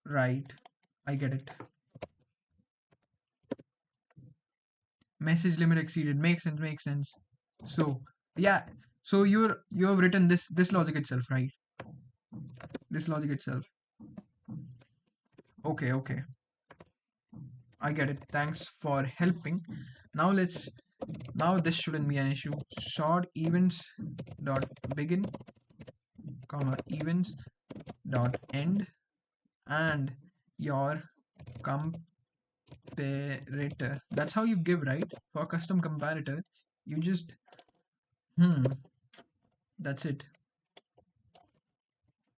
Right. I get it. Message limit exceeded. Makes sense. Makes sense. So yeah. So you have written this logic itself, right? This logic itself. Okay. Okay. I get it. Thanks for helping. Now let's. Now this shouldn't be an issue. Sort events dot begin, comma events dot end, and your comparator. That's how you give, right? For custom comparator, you just hmm. That's it.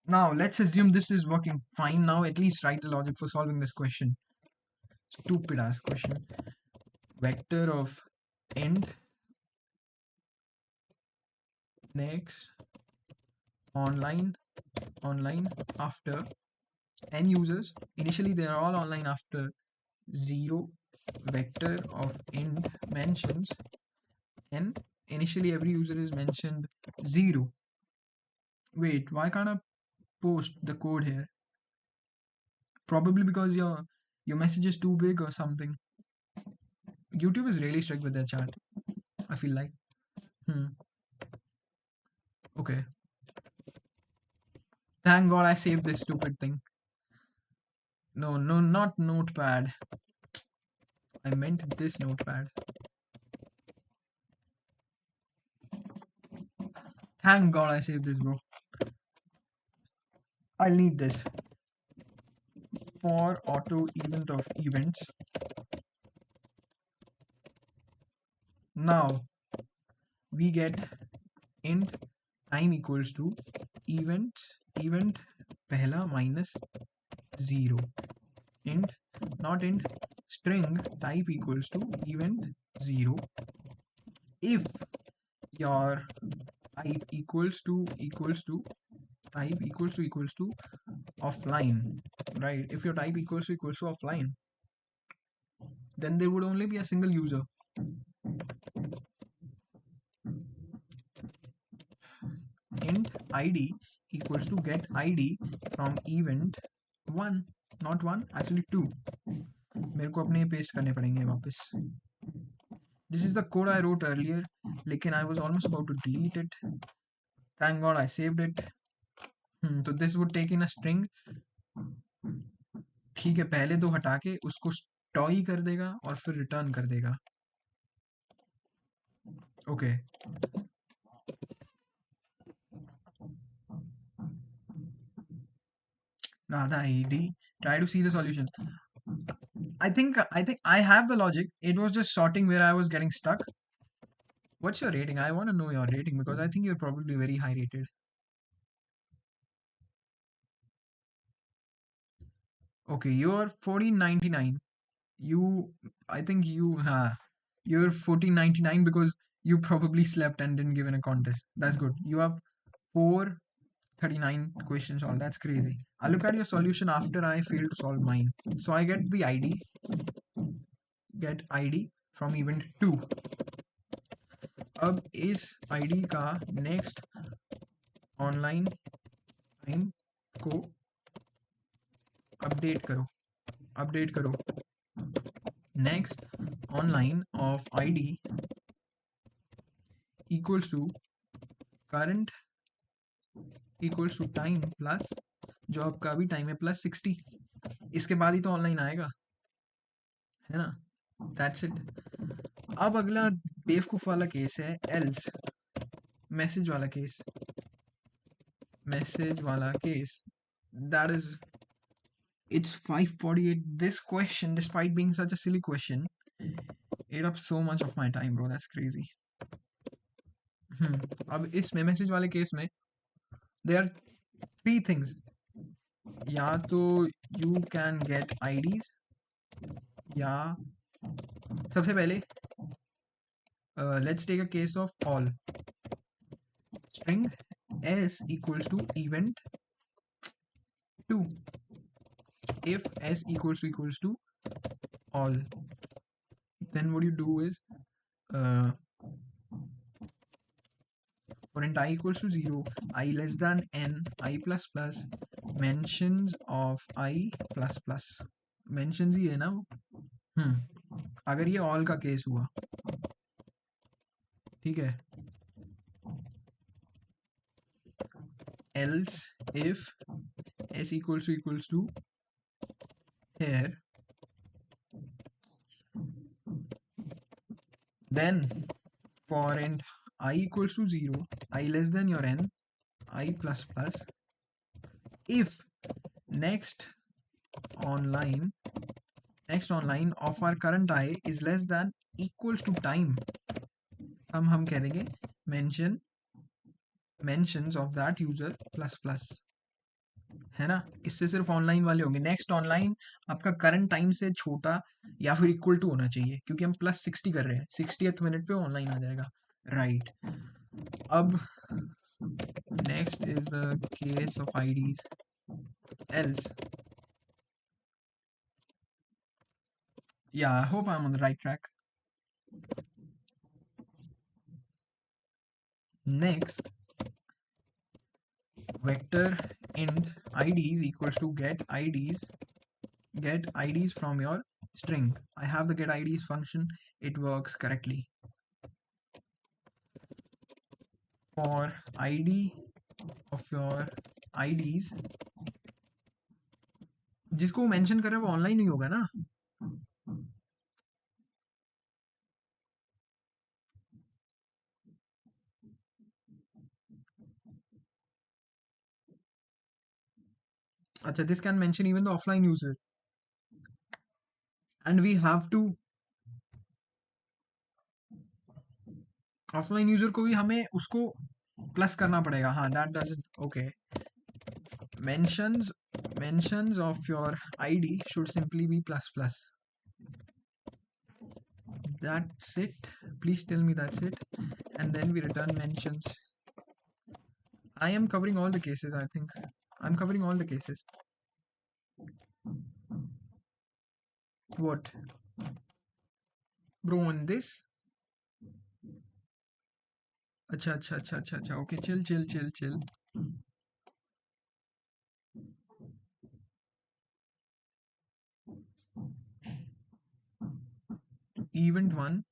Now let's assume this is working fine. Now at least write the logic for solving this question. Stupid ass question. Vector of end next online after n users. Initially they are all online after 0 vector of end mentions n. Initially every user is mentioned 0. Wait, why can't I post the code here? Probably because your message is too big or something. YouTube is really strict with their chat, I feel like. Okay. Thank God I saved this stupid thing. No, not notepad. I meant this notepad. Thank God I saved this, bro. I'll need this. For auto event of events. Now we get int time equals to event pehla minus 0. Int not int string type equals to event 0 if your type equals to offline, right? If your type equals to offline, then there would only be a single user. Int id equals to get id from event 1, not 1, actually 2. मेरे को अपने paste करने पड़ेंगे वापस. This is the code I wrote earlier, लेकिन I was almost about to delete it. Thank God I saved it. So this would take in a string. ठीक है, पहले दो हटा के उसको टॉय कर देगा और फिर रिटर्न कर देगा. Okay. Radha ID. Try to see the solution. I think I have the logic. It was just sorting where I was getting stuck. What's your rating? I want to know your rating because I think you're probably very high rated. Okay, you're 1499. You, I think you're 1499 because you probably slept and didn't give in a contest. That's good. You have 439 questions all. That's crazy. I look at your solution after I fail to solve mine. So I get the ID from event 2. अब इस ID का next online time को update करो next online of ID equals to current equals to time plus जो आपका अभी time है plus 60. इसके बाद ही तो ऑनलाइन आएगा, है ना? That's it. अब अगला बेवकूफ वाला केस है एल्स. मैसेज वाला case. That is it's 5:48. This question, despite being such a silly question, ate up so much of my time, bro. That's crazy. अब इसमें मैसेज वाले केस में there are three things. या तो you can get IDs, या सबसे पहले let's take a case of all. String s equals to event 2. If s equals to all, then what you do is for int I equals to 0, I less than n, I plus plus, mentions of I plus plus. mentions ही है ना वो. अगर ये all का case हुआ, ठीक है, else if s equals to here, then for int I equals to 0, I less than your n, I plus plus, if next online of our current I is less than equals to time, हम कह देंगे mentions of that user plus plus, है ना? इससे सिर्फ online वाले होंगे. Next online आपका करंट टाइम से छोटा या फिर इक्वल टू होना चाहिए, क्योंकि हम प्लस 60 कर रहे हैं. 60th मिनट पे ऑनलाइन आ जाएगा, राइट? अब next is the case of IDs else. Yeah, I hope I'm on the right track. Next, vector int IDs equals to get IDs from your string. I have the get IDs function. It works correctly. For ID of your IDs, जिसको mention कर रहा है वो online ही होगा ना? अच्छा, this can mention even the offline user, and we have to offline user को भी हमें उसको प्लस करना पड़ेगा. हाँ, that doesn't okay. mentions of your ID should simply be plus plus. That's it. Please tell me that's it. And then we return mentions. I am covering all the cases. I think I'm covering all the cases. What, bro? On this? अच्छा. Okay, chill. Event 1.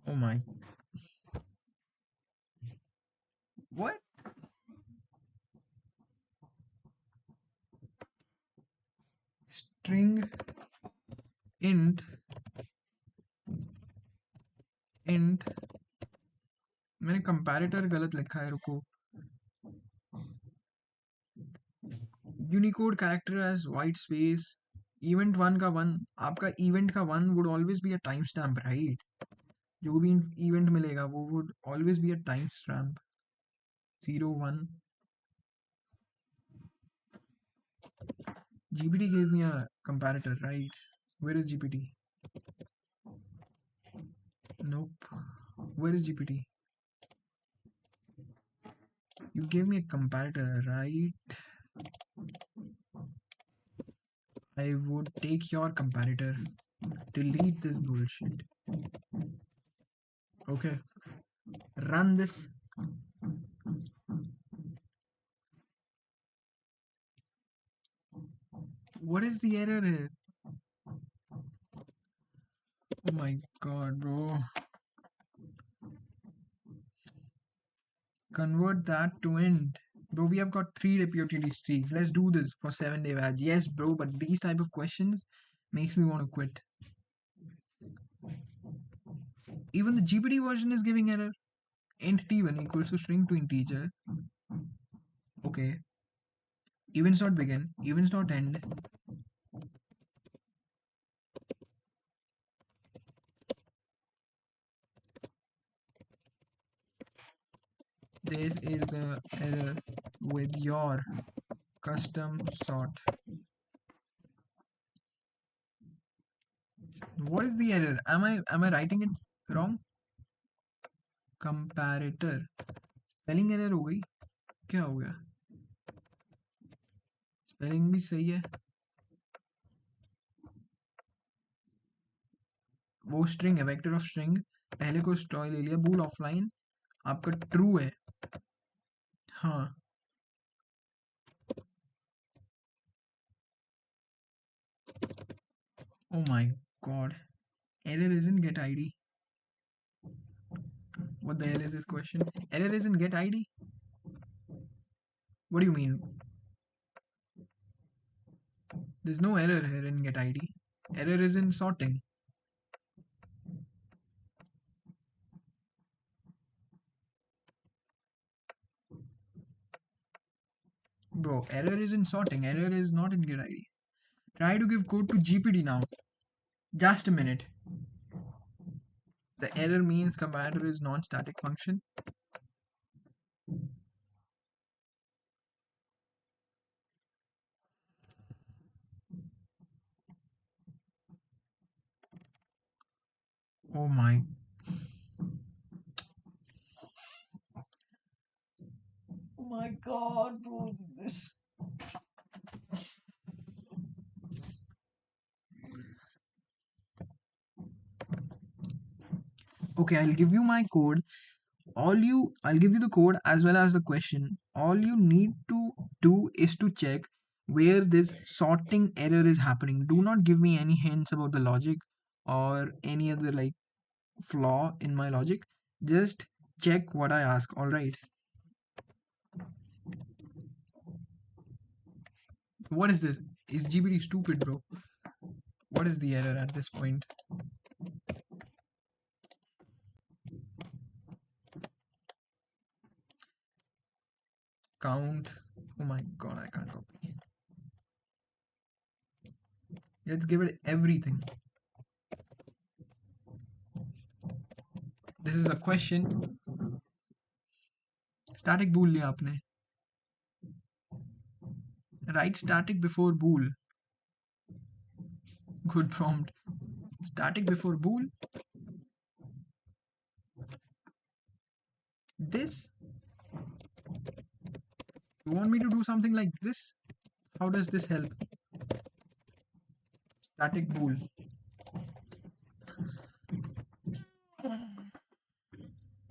Oh my. What? String int मैंने comparator गलत लिखा है, रुको. Unicode character as white space. Event 1 का 1, आपका event का 1 would always be a time stamp, right? जो भी इवेंट मिलेगा वो would always be a timestamp. 01. GPT gave me a comparator, right? Where is GPT? Nope. Where is GPT? You gave me a comparator, right? I would take your comparator. Delete this bullshit. Okay. Run this. What is the error here? Oh my god, bro. Convert that to int. Bro, we have got 3 repeated streaks. Let's do this for 7-day badge. Yes, bro, but these type of questions makes me want to quit. Even the GPT version is giving error. Int t1 equals to string to integer. Okay. Events dot begin. Events dot end. This is the error with your custom sort. What is the error? Am I writing it wrong? Comparator. Spelling error हो गई, क्या हो गया? Spelling भी सही है. वो string है, वेक्टर ऑफ स्ट्रिंग. पहले को स्टॉय ले लिया, बूल ऑफलाइन आपका ट्रू है. हाँ. Oh my god. Error isn't get ID. What the hell is this question? Error isn't get ID? What do you mean? There's no error here in get ID. Error is in sorting. Bro, error is in sorting. Error is not in get ID. Try to give code to GPT now. Just a minute. The error means comparator is non-static function. Oh my. Oh my god, bro, this. Okay, I'll give you my code. I'll give you the code as well as the question. All you need to do is to check where this sorting error is happening. Do not give me any hints about the logic or any other like flaw in my logic. Just check what I ask. All right. What is this? Is GPT stupid, bro? What is the error at this point? Count. Oh my god, I can't copy. Let's give it everything. This is a question. Static bool लिया आपने. Write static before bool. Good prompt. Static before bool. This. You want me to do something like this? How does this help? Static bool.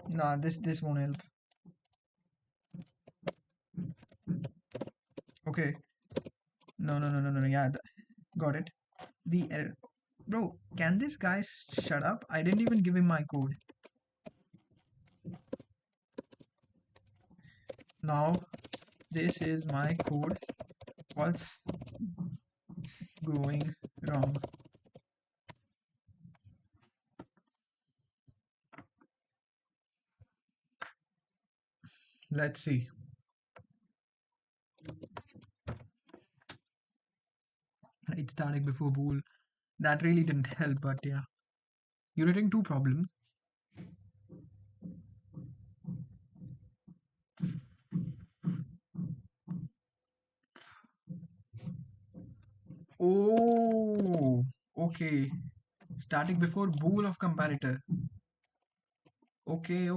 Nah, this won't help. Okay. No. Yeah, got it. The error. Bro, can this guy shut up? I didn't even give him my code. Now, this is my code. What's going wrong? Let's see. Right, static before bool. That really didn't help, but yeah. You're hitting two problems. Oh, okay. Static before bool of comparator. Okay.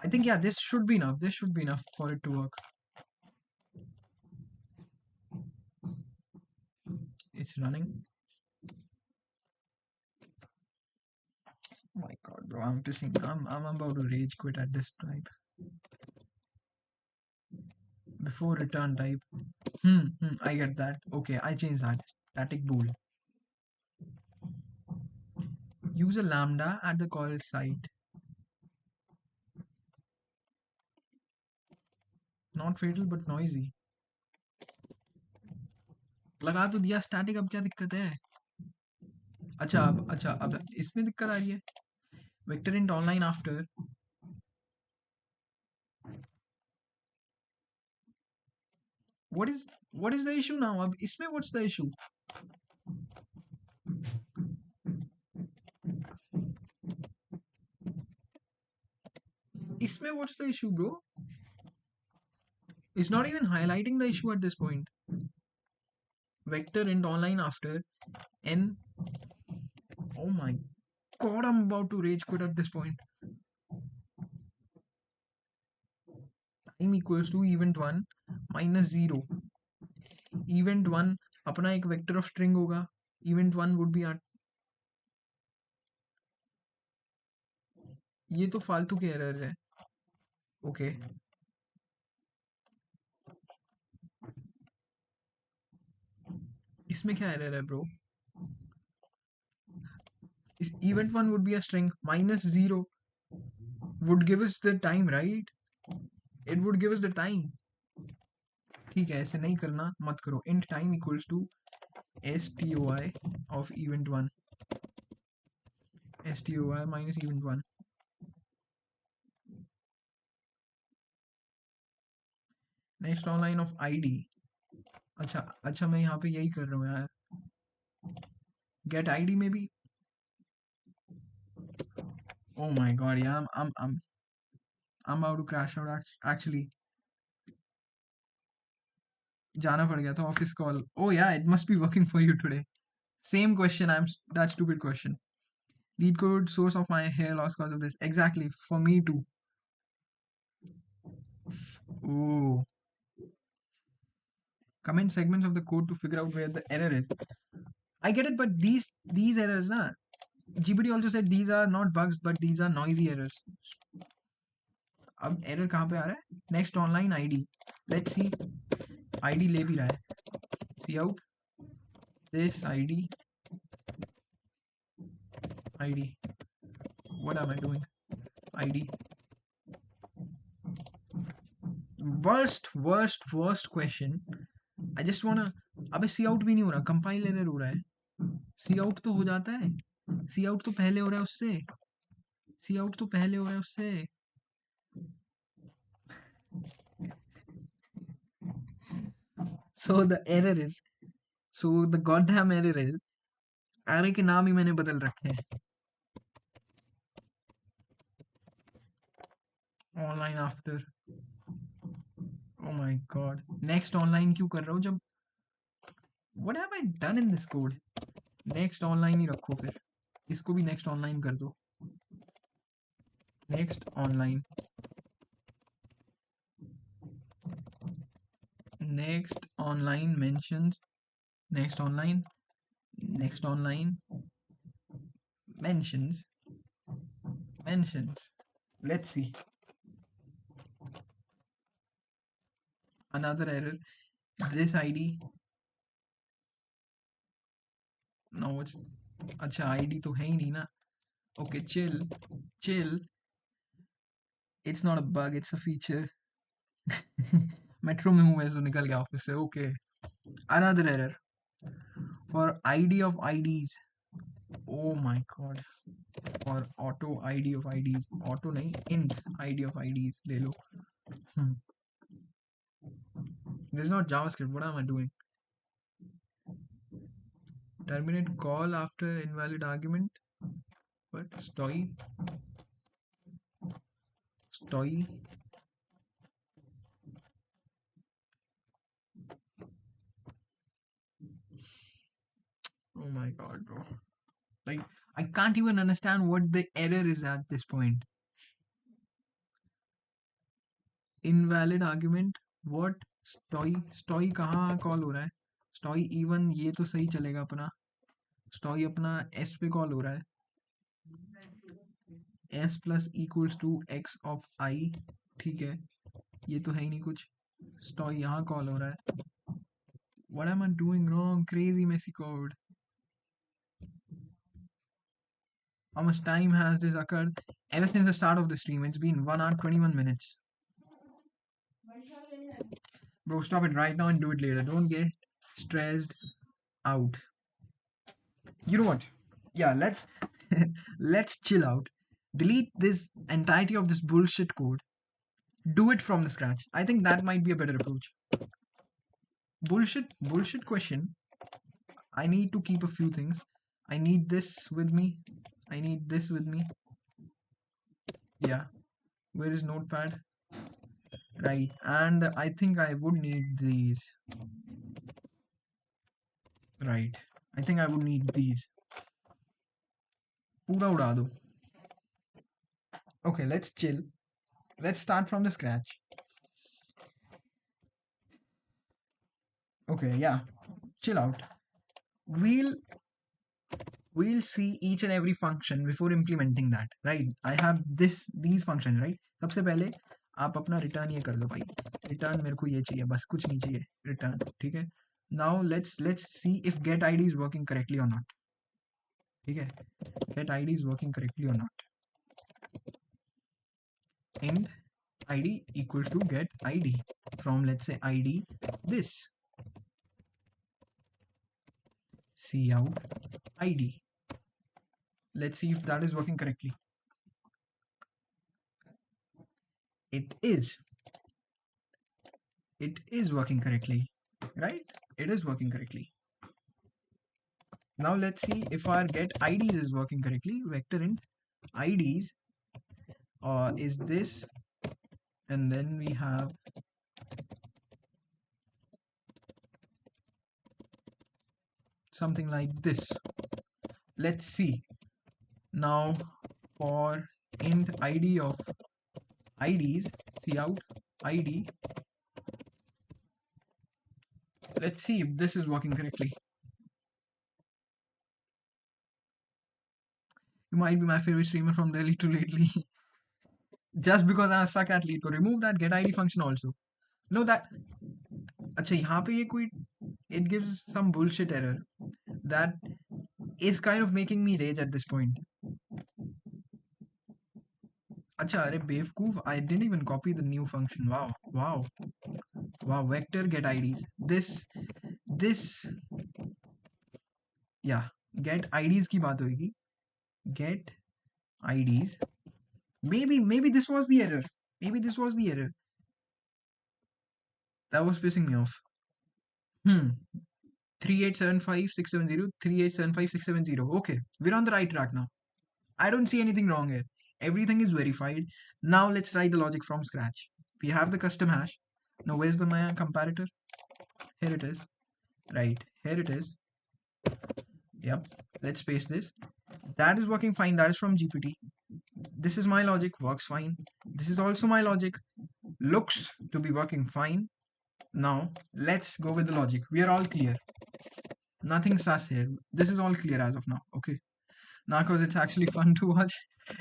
I think yeah, this should be enough. This should be enough for it to work. It's running. Oh my god, bro, I'm pissing. I'm about to rage quit at this type. Before return type. I get that. Okay, I change that. Static bool. Use a lambda at the call site. Not fatal but noisy. लगा तो दिया static, अब क्या दिक्कत है? अच्छा अब इसमें दिक्कत आ रही है. Vector int online after. What is the issue now? अब इसमें what's the issue? इसमें what's the issue, bro? It's not even highlighting the issue at this point. Vector int online after n. Oh my god, I'm about to rage quit at this point. Time equals to event 1 minus 0. Event 1 अपना एक vector of string होगा. Event 1 would be at. ये तो फालतू के error है. Okay इसमें क्या एरर है bro? Event 1 would be a string. Minus 0 would give us the time, right? It would give us the time. ठीक है, ऐसे नहीं करना, मत करो. int time equals to stoi of event 1. stoi minus event 1. Next online off id. अच्छा मैं यहाँ पे यही कर रहा हूँ यार. गेट id में भी. Oh my god, yeah, I'm about to crash out actually. जाना पड़ गया था office call. Oh yeah, it must be working for you today. Same question. That stupid question. Leetcode source of my hair loss because of this. Exactly, for me too. Oh, comment segments of the code to figure out where the error is. I get it, but these errors, na. GPT also said these are not bugs, but these are noisy errors. अब error कहाँ पे आ रहा है? Next online ID. Let's see. ID ले भी रहा है. See out. This ID. What am I doing? ID. Worst question. I just wanna. अबे see out भी नहीं हो रहा. Compile error हो रहा है. See out तो हो जाता है. See out तो पहले हो रहा है उससे. See out तो पहले हो रहा है उससे. So the error is. So the goddamn error is. error के नाम ही मैंने बदल रखे हैं. Online after. Oh my god. Next online क्यों कर रहा हूँ जब. What have I done in this code? Next online ही रखो फिर. इसको भी next online कर दो. Next online. Next online mentions. Next online. Next online. Mentions. Let's see. Another error. This ID. No, it's. अच्छा ID तो है ही नहीं ना. Okay, chill. It's not a bug, it's a feature. Metro में हूँ वैसे निकल गया ऑफिस से. Okay. Another error. For ID of IDs. Oh my god. For auto ID of IDs. Auto नहीं, int ID of IDs ले लो. This is not JavaScript. What am I doing? Terminate call after invalid argument. What? Stoi. Oh my god, bro. Like, I can't even understand what the error is at this point. Invalid argument. What? स्टॉई कहाँ call हो रहा है? स्टॉई even ये तो सही चलेगा अपना. स्टॉई अपना एस पे कॉल हो रहा है. S plus equals to X of I. ठीक है, ये तो है ही नहीं कुछ. स्टॉई यहाँ कॉल हो रहा है. What am I doing wrong? Crazy messy code. How much time has this occurred? Ever since the start of the stream, it's been 1 hour 21 minutes. Bro, stop it right now and do it later. Don't get stressed out. You know what? Yeah, let's let's chill out. Delete this entirety of this bullshit code. Do it from the scratch. I think that might be a better approach. Bullshit question. I need to keep a few things. I need this with me. I need this with me. Yeah. Where is notepad? Right. And I think I would need these. Right. I think I would need these. पूरा उड़ा दो. Okay, let's chill. Let's start from the scratch. Okay, yeah. Chill out. We'll see each and every function before implementing that, right? I have these functions, right? सबसे पहले आप अपना return ये कर दो भाई. Return मेरे को ये चाहिए, बस कुछ नहीं चाहिए. Return, ठीक है? Now let's see if get id is working correctly or not. ठीक है? Get id is working correctly or not. Int id equals to get id from, let's say, id this. Cout id. Let's see if that is working correctly. It is working correctly, right? It is working correctly. Now let's see if our get IDs is working correctly. Vector int IDs is this, and then we have something like this. Let's see. Now for int ID of IDs, cout ID. Let's see if this is working correctly. You might be my favorite streamer from Delhi to lately. Just because I suck at Leetcode. Remove that get ID function also. No, that. अच्छा यहाँ पे ये कोई it gives some bullshit error that is kind of making me rage at this point. अच्छा अरे बेवकूफ, I didn't even copy the new function. Wow, vector get IDs. This yeah, get IDs की बात होगी. Get IDs. Maybe this was the error. That was pissing me off. 3875670, 3875670. Okay, we're on the right track now. I don't see anything wrong here. Everything is verified. Now let's write the logic from scratch. We have the custom hash. Now where's the my comparator? Here it is. Right, here it is. Yep, let's paste this. That is working fine. That is from GPT. This is my logic, works fine. This is also my logic, looks to be working fine. Now let's go with the logic. We are all clear. Nothing sus here. This is all clear as of now. Okay. Now, because it's actually fun to watch.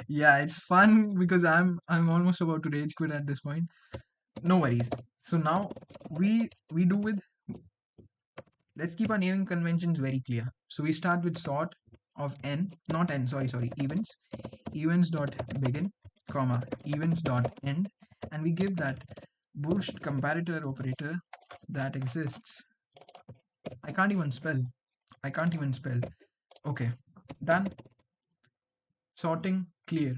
Yeah, it's fun because I'm almost about to rage quit at this point. No worries. So now we do with, let's keep our naming conventions very clear. So we start with sort of n, not n, sorry, events dot begin, comma, events dot end, and we give that bullshit comparator operator that exists. I can't even spell. Okay, done. Sorting clear.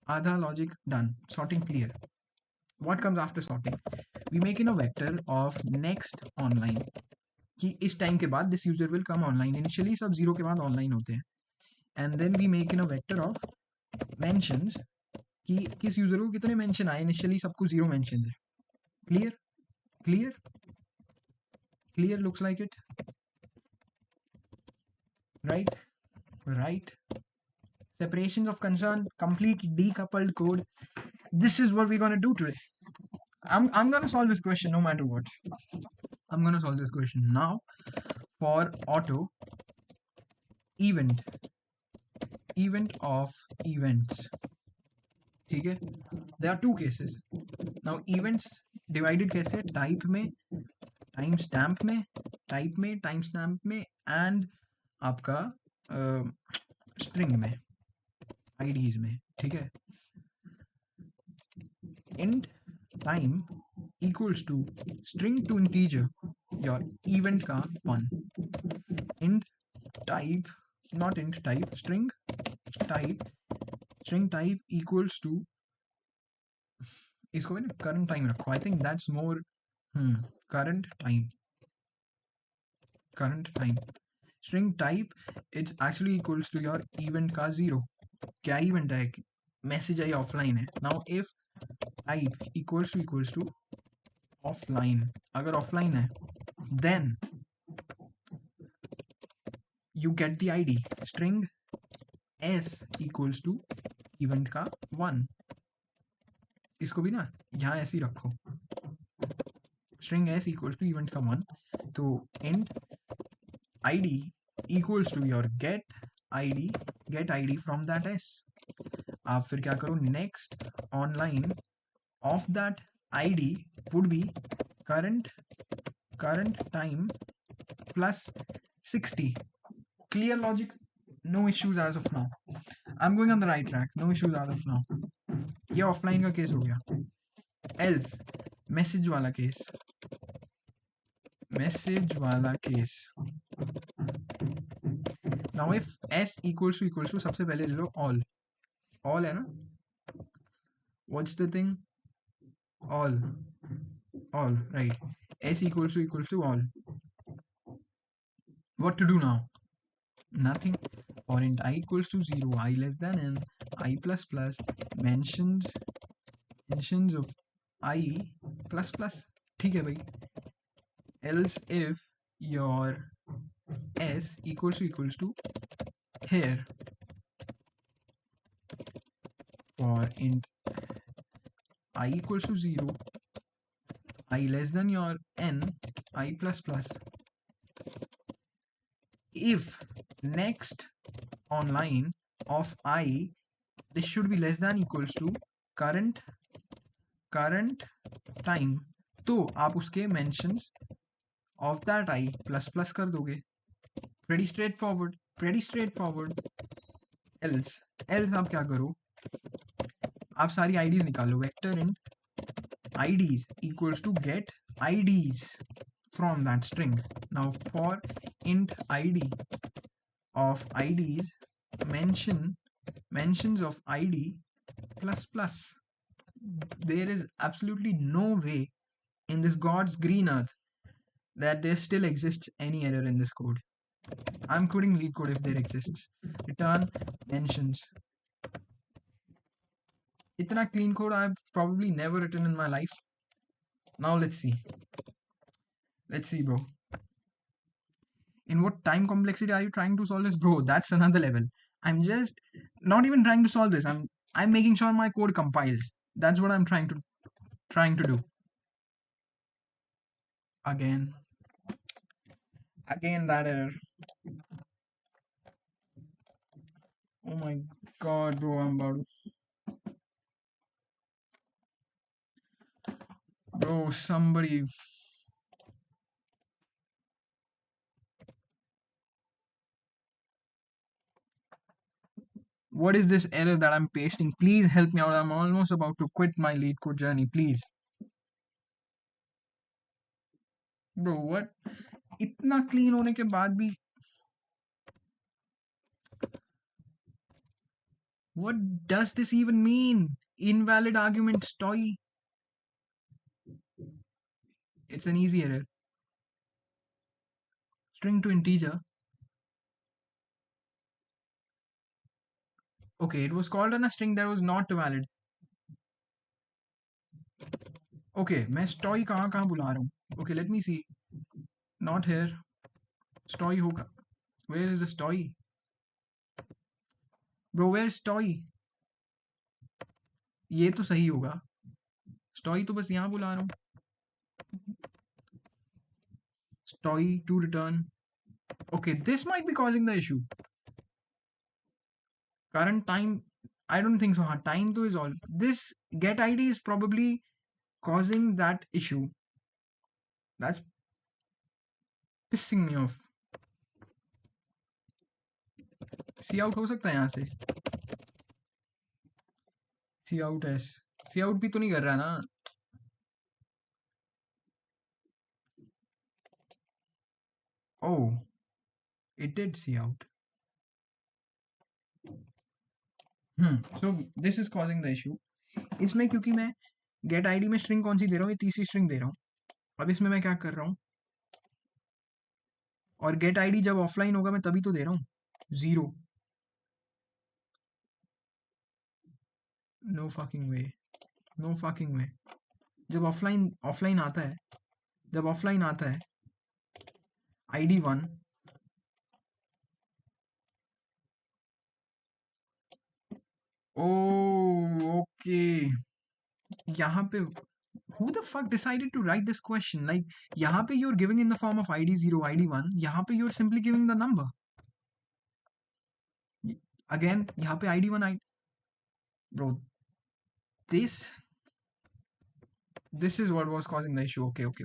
Adha logic done. Sorting clear. What comes after sorting? We make in a vector of next online. कि इस time के बाद this user will come online. Initially सब 0 के बाद online होते हैं. And then we make in a vector of mentions कि किस user को कितने mention आए. Initially सबको 0 mentions है. Clear? Clear looks like it. right? Right. Separations of concern, complete decoupled code. This is what we're gonna do today. I'm gonna solve this question no matter what. I'm gonna solve this question now for auto event, event of events. ठीक है? There are two cases. Now events divided कैसे? Type में, time stamp में, type में, time stamp में, and आपका string में, IDs में. ठीक है? int time equals to string to integer your event का 1. int type, not int type, string type equals to, इसको मैंने current time रखो. I think that's more current time. String type, it's actually equals to your event का 0. क्या event है? Message है, offline है. Now if type equals to offline, अगर offline है, then you get the id. String s equals to event का 1. इसको भी ना यहाँ ऐसे ही रखो. String s equals to event का 1. तो int id equals to your get id from that s. आप फिर क्या करो? Next online of that id would be current time plus 60. Clear logic, no issues as of now. I'm going on the right track, no issues as of now. ये offline का case हो गया. Else message वाला case. Now if s equals to सबसे पहले ले लो all है ना? What's the thing? all, right? S equals to all. What to do now? Nothing. For int I equals to 0, I less than n, I plus plus, mentions of I plus plus. ठीक है भाई. Else if your s equals to here, for int I equals to 0, I less than your n, I plus plus. If next online of I, this should be less than equals to current time, तो आप उसके mentions of that I plus plus कर दोगे. Pretty straightforward. Else आप क्या करो? आप सारी IDs निकालो. Vector int IDs equals to get IDs from that string. Now for int ID of IDs, mentions of ID plus plus. There is absolutely no way in this God's green earth that there still exists any error in this code. I'm coding Leetcode if there exists. Return mentions. Itna clean code I've probably never written in my life. Now let's see, bro. In what time complexity are you trying to solve this, bro? That's another level. I'm just not even trying to solve this. I'm making sure my code compiles. That's what I'm trying to do. Again that error. Oh my god, bro, I'm about to... Bro, somebody... What is this error that I'm pasting? Please help me out. I'm almost about to quit my Leetcode journey. Please. Bro, what? इतना clean होने के बाद भी... What does this even mean? Invalid argument toy. It's an easy error. String to integer. Okay, it was called on a string that was not valid. Okay, मैं story कहाँ बुला रहा हूँ? Okay, let me see. Not here. Story होगा. Where is the story? Bro, where is story? ये तो सही होगा. Story तो बस यहाँ बुला रहा हूँ. Story to return. Okay, this might be causing the issue. Current time, I don't think so. हाँ, time तो is all. This get ID is probably causing that issue. That's pissing me off. See out हो सकता है यहाँ से. See out है. See out भी तो नहीं कर रहा ना. Oh, it did see out. So this is causing the issue. इसमें क्योंकि मैं get ID में string कौन सी दे रहा हूँ, ये तीसरी string दे रहा हूँ. अब इसमें मैं क्या कर रहा हूँ, और get ID जब offline होगा मैं तभी तो दे रहा हूँ. 0. No fucking way. No fucking way. जब offline आता है, जब offline आता है ID 1, oh okay, यहाँ पे who the fuck decided to write this question? Like यहाँ पे you're giving in the form of ID 0, ID 1, यहाँ पे you're simply giving the number. Again यहाँ पे ID 1, bro, this is what was causing the issue. Okay, okay,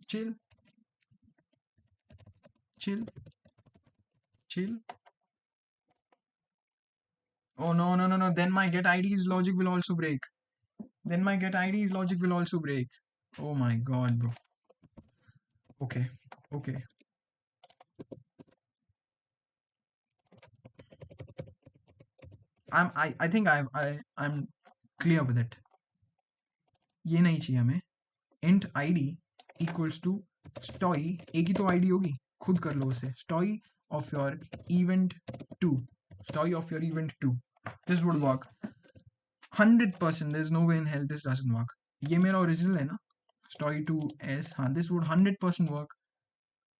chill, oh no, then my get ID's logic will also break. Oh my god, bro. Okay, I think I'm clear with it. ये नहीं चाहिए हमें. int id equals to story, एक ही तो id होगी, खुद कर लो उसे. story of your event 2. This would work 100%. there's no way in hell this doesn't work. ये मेरा original है ना, story 2 s. हाँ, this would 100% work,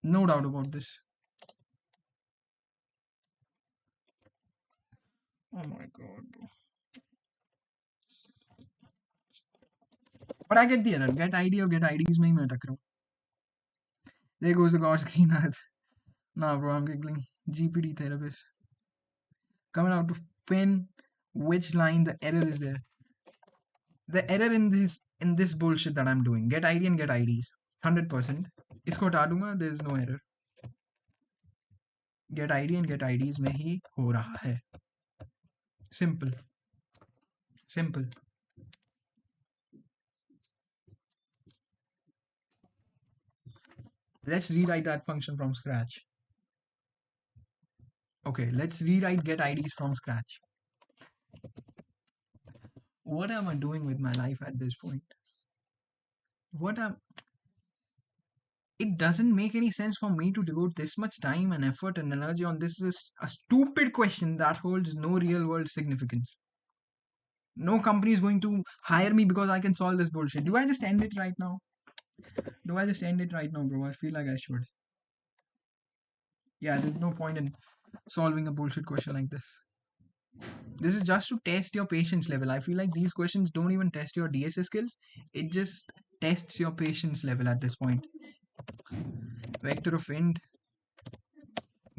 no doubt about this. Oh my god, bro. But I get the error. Get ID और get IDs में ही मैं अटक रहा हूँ. There goes the God's green earth. Nah, bro, I'm giggling. GPD therapist. Coming out to fin which line the error is there. The error in this bullshit that I'm doing. Get ID and get IDs. 100%. इसको हटा दूंगा. There is no error. Get ID and get IDs में ही हो रहा है. Simple. Let's rewrite that function from scratch. Okay, let's rewrite get IDs from scratch. What am I doing with my life at this point? It doesn't make any sense for me to devote this much time and effort and energy on this. Is a stupid question that holds no real world significance. No company is going to hire me because I can solve this bullshit. Do I just end it right now? Bro? I feel like I should. Yeah, there's no point in solving a bullshit question like this. This is just to test your patience level. I feel like these questions don't even test your DSA skills. It just tests your patience level at this point. Vector of int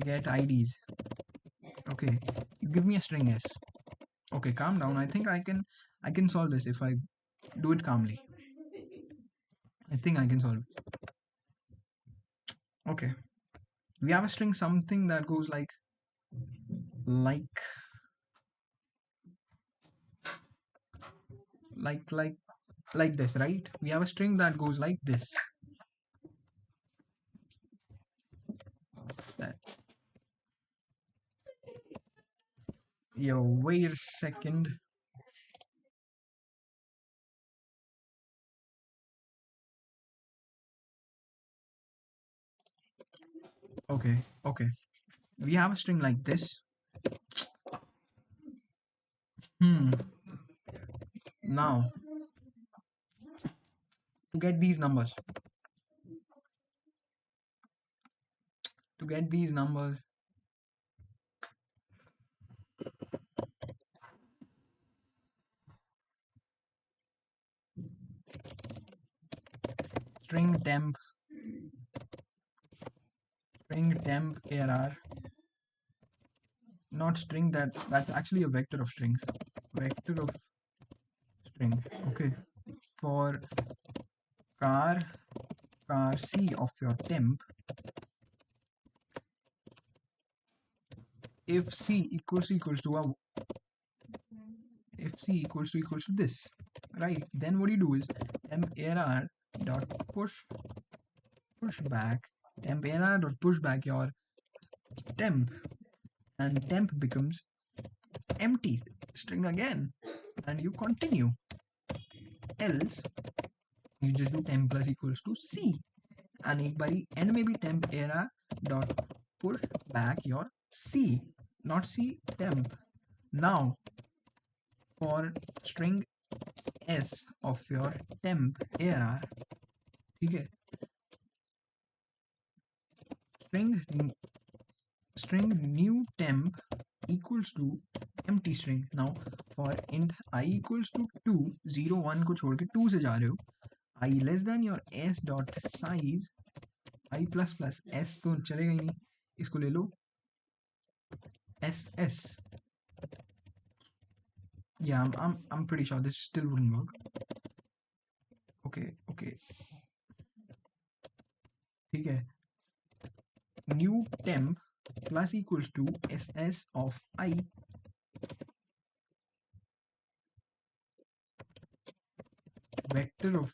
get IDs. Okay, you give me a string s. Okay, calm down. I think I can solve this if I do it calmly. I think I can solve it. Okay, we have a string something that goes like this, right? We have a string that goes like this. That. Yo, wait a second. Okay. We have a string like this. Now, to get these numbers, to get these numbers. String temp ARR, not string, that's actually a vector of strings. Vector of string. Okay. For car C of your temp, if C equals to this, right? Then what you do is temp ARR dot push back temp ARR dot push back your temp, and temp becomes empty string again, and you continue. Else you just do temp plus equals to C, and एक बारी end में भी temp ARR dot push back your C, not C temp. Now for string S of your temp ARR, ठीक है, string new temp equals to empty string. Now for int I equals to 2, 0 1 को छोड़ के 2 से जा रहे हो, I less than your s dot size, I plus plus s तो चलेगा ही नहीं, इसको ले लो ss. Yeah, I'm pretty sure this still wouldn't work. Okay, ठीक है, new temp plus equals to ss of I, vector of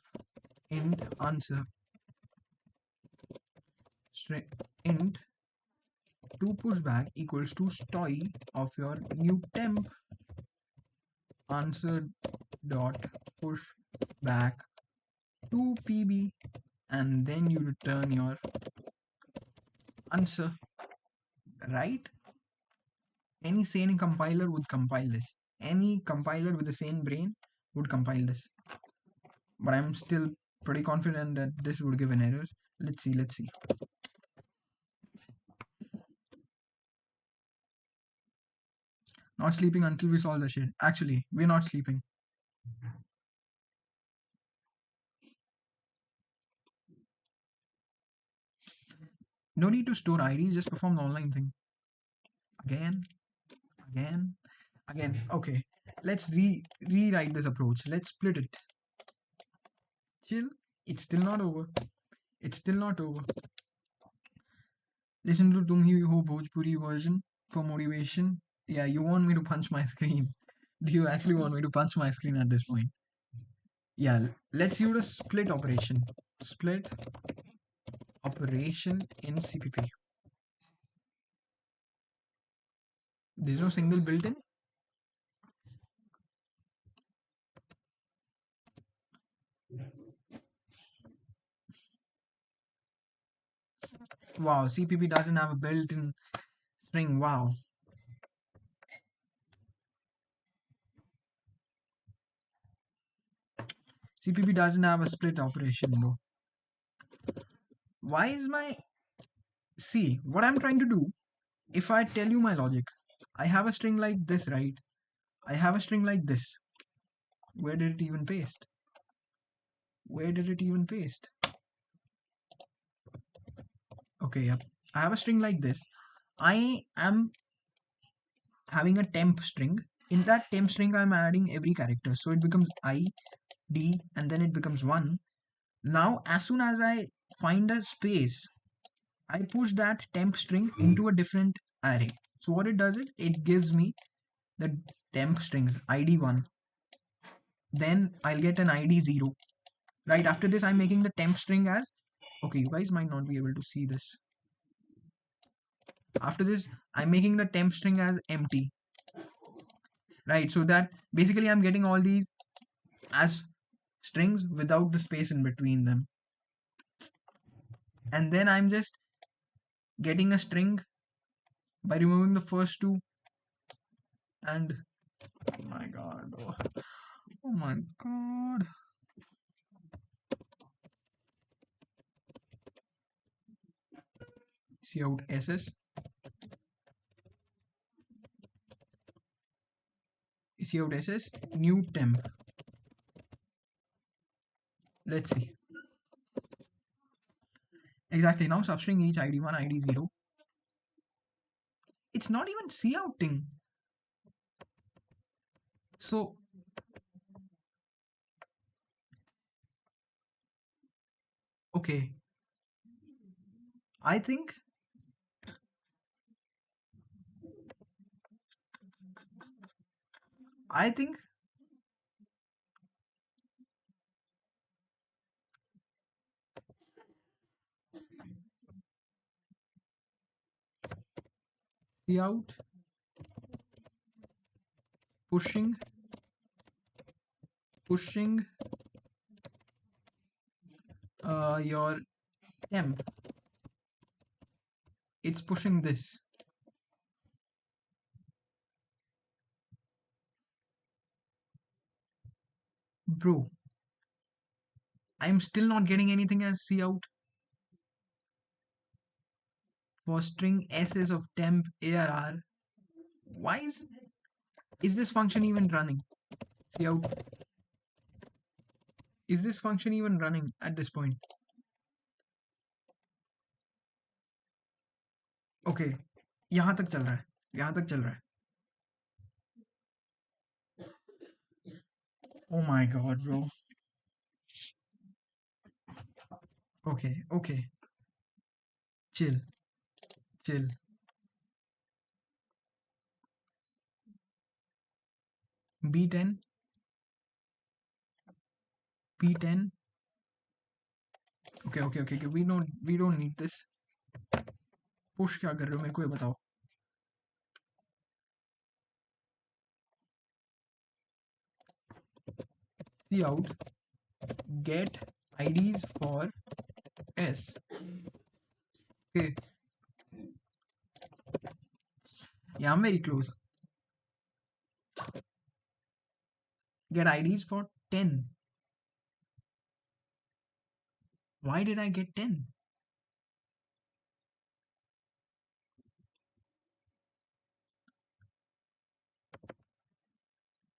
int answer, int to pushback equals to stoy of your new temp answer dot push back to pb, and then you return your answer, right? Any sane compiler would compile this. Any compiler with the sane brain would compile this, but I'm still pretty confident that this would give an error. Let's see. Not sleeping until we solve the shit. Actually, we're not sleeping. No need to store IDs, just perform the online thing. Again. Okay, let's rewrite this approach. Let's split it. Chill. It's still not over. Listen to Tum Hi Ho Bhojpuri version for motivation. Yeah, you want me to punch my screen. Do you actually want me to punch my screen at this point? Yeah, let's use a split operation. Split operation in CPP. There's no single built-in. Wow, CPP doesn't have a built-in string. Wow. CPP doesn't have a split operation though. Why is my... See, what I'm trying to do, if I tell you my logic, I have a string like this, right? I have a string like this. Where did it even paste? Okay, yep. I have a string like this. I am having a temp string. In that temp string, I'm adding every character. So it becomes I, D, and then it becomes 1. Now, as soon as I find a space, I push that temp string into a different array. So what it does is, it gives me the temp strings id1. Then I'll get an id0. Right after this, I'm making the temp string as... Okay, you guys might not be able to see this. After this, I'm making the temp string as empty. Right, so that basically I'm getting all these as strings without the space in between them. And then I'm just getting a string by removing the first two. And oh my god. Oh my god. Cout ss, Cout ss, new temp. Let's see. Exactly, now substring each id1, id0. It's not even couting. So, okay. I think I think cout pushing your temp. It's pushing this. Bro, I'm still not getting anything as cout for string ss of temp arr. Why is this function even running? Cout, is this function even running at this point? Okay, यहाँ तक चल रहा है, यहाँ तक चल रहा है. Oh my god, bro. Okay. Chill. B10. Okay. We don't need this. Push क्या कर रहे हो मेरे को ये बताओ. Cout get IDs for S. Okay. Yeah, I'm very close. Get IDs for 10. Why did I get 10?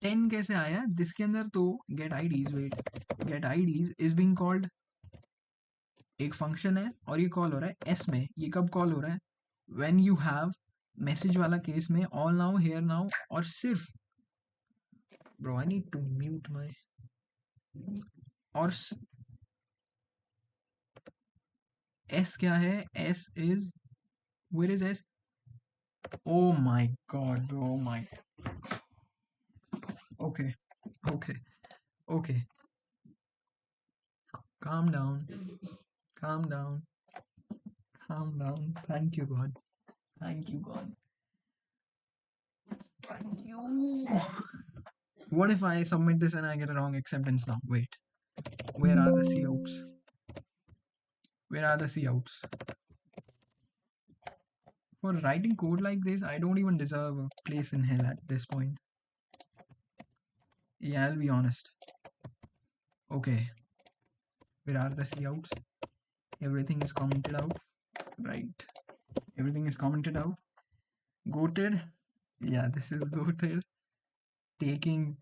Ten कैसे आया जिसके अंदर तो get IDs. Wait, get IDs is being called, एक फंक्शन है और ये कॉल हो रहा है एस में. ये कब कॉल हो रहा है? व्हेन यू हैव मैसेज वाला केस में ऑल नाउ हियर नाउ. और सिर्फ bro I need to mute my और एस क्या है? S is, where is S? Oh my god bro, oh my. Okay okay calm down. Thank you god. Thank you. What if I submit this and I get a wrong acceptance now? Wait, where are the couts? For writing code like this, I don't even deserve a place in hell at this point. Yeah, I'll be honest. Okay, where are the couts? Everything is commented out, right? Everything is commented out. Goated. Yeah, this is goated. Taking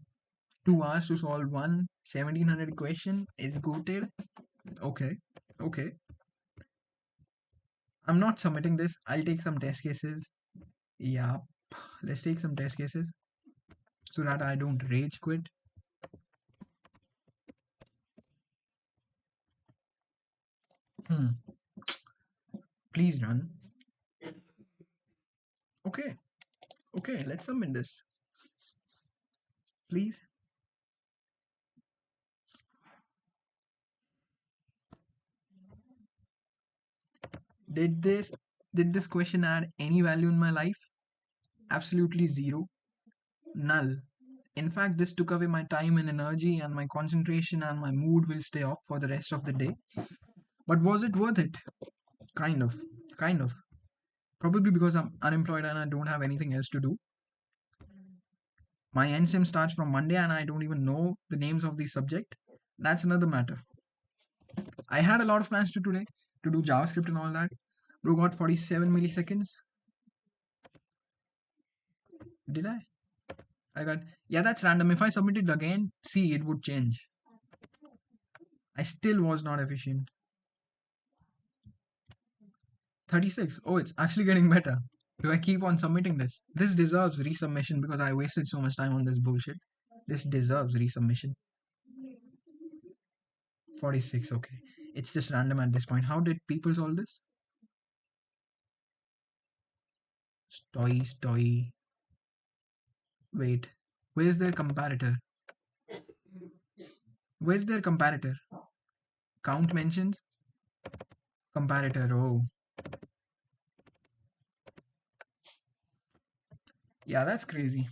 2 hours to solve one 1700 question is goated. Okay. I'm not submitting this. I'll take some test cases. Yeah, let's take some test cases so that I don't rage quit. Please run. Okay, let's submit this. Please. Did this question add any value in my life? Absolutely zero. Null. In fact, this took away my time and energy, and my concentration and my mood will stay off for the rest of the day. But was it worth it? Kind of. Probably because I'm unemployed and I don't have anything else to do. My NSIM starts from Monday and I don't even know the names of the subject. That's another matter. I had a lot of plans to today to do JavaScript and all that, Bro got 47 milliseconds. Did I? I got, yeah, that's random. If I submit it again, see, it would change. I still was not efficient. 36. Oh, it's actually getting better. Do I keep on submitting this? This deserves resubmission because I wasted so much time on this bullshit. This deserves resubmission. 46. Okay. It's just random at this point. How did people solve this? Stoy. Wait. Where's their comparator? Where's their comparator? Count mentions? Comparator. Oh. Yeah, that's crazy.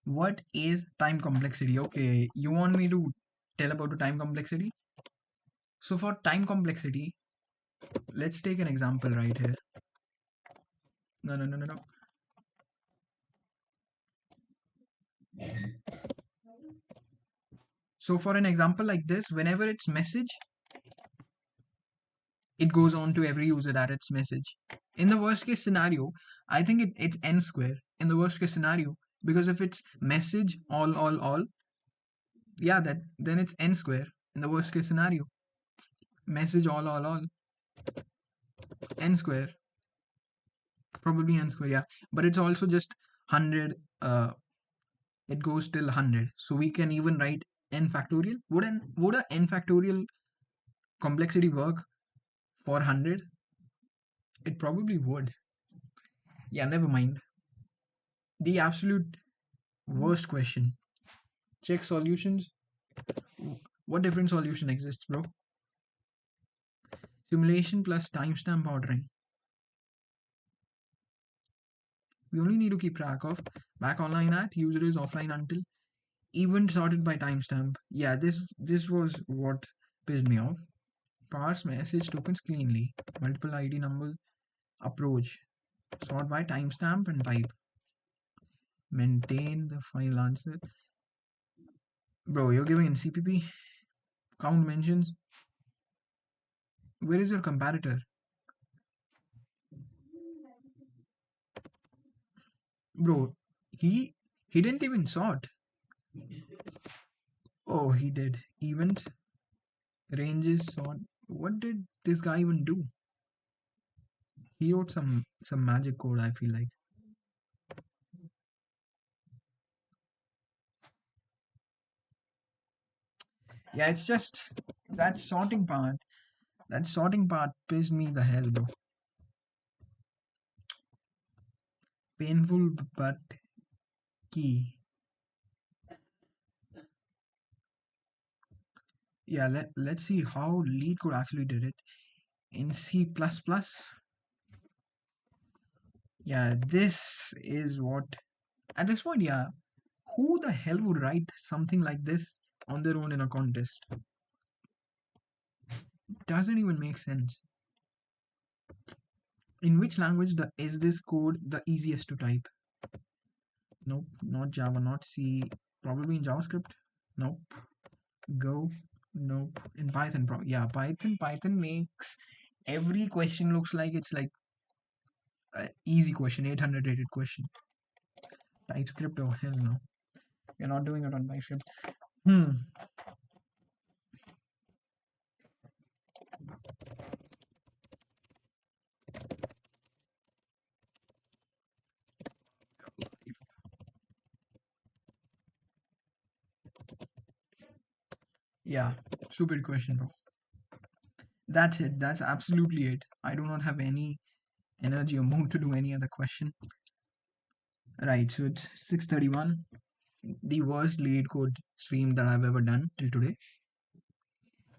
What is time complexity? Okay, you want me to tell about the time complexity? So for time complexity, let's take an example right here. No. So for an example like this, whenever it's message, it goes on to every user that it's message. In the worst case scenario, I think it's n square in the worst case scenario, because if it's message all, yeah, that then it's n square in the worst case scenario. Message all, n square, probably n square, yeah. But it's also just 100. It goes till 100, so we can even write n factorial. Would a n factorial complexity work for 100? It probably would. Yeah, never mind. The absolute worst question. Check solutions. What different solution exists, bro? Simulation plus timestamp ordering. We only need to keep track of back online at, user is offline until, event sorted by timestamp. Yeah, this was what pissed me off. Parse message tokens cleanly. Multiple ID numbers approach. Sort by timestamp and type. Maintain the final answer. Bro, you're giving in CPP? Count mentions? Where is your comparator? Bro, he didn't even sort. Oh, he did. Events, ranges, sort. What did this guy even do? He wrote some magic code, I feel like. Yeah, it's just that sorting part. That sorting part pissed me the hell, bro. Painful but key. Yeah, let's see how Leetcode actually did it in C++. Yeah, this is what, at this point, yeah, who the hell would write something like this on their own in a contest? Doesn't even make sense. In which language is this code the easiest to type? Nope, not Java, not C. Probably in JavaScript. Nope. Go. Nope. In Python, yeah, Python makes every question looks like it's like an easy question, 800 rated question. TypeScript, oh hell no. You're not doing it on TypeScript. Hmm. Yeah, stupid question, bro. That's it. That's absolutely it. I do not have any energy or mood to do any other question. Right, so it's 6:31. The worst Leetcode stream that I've ever done till today.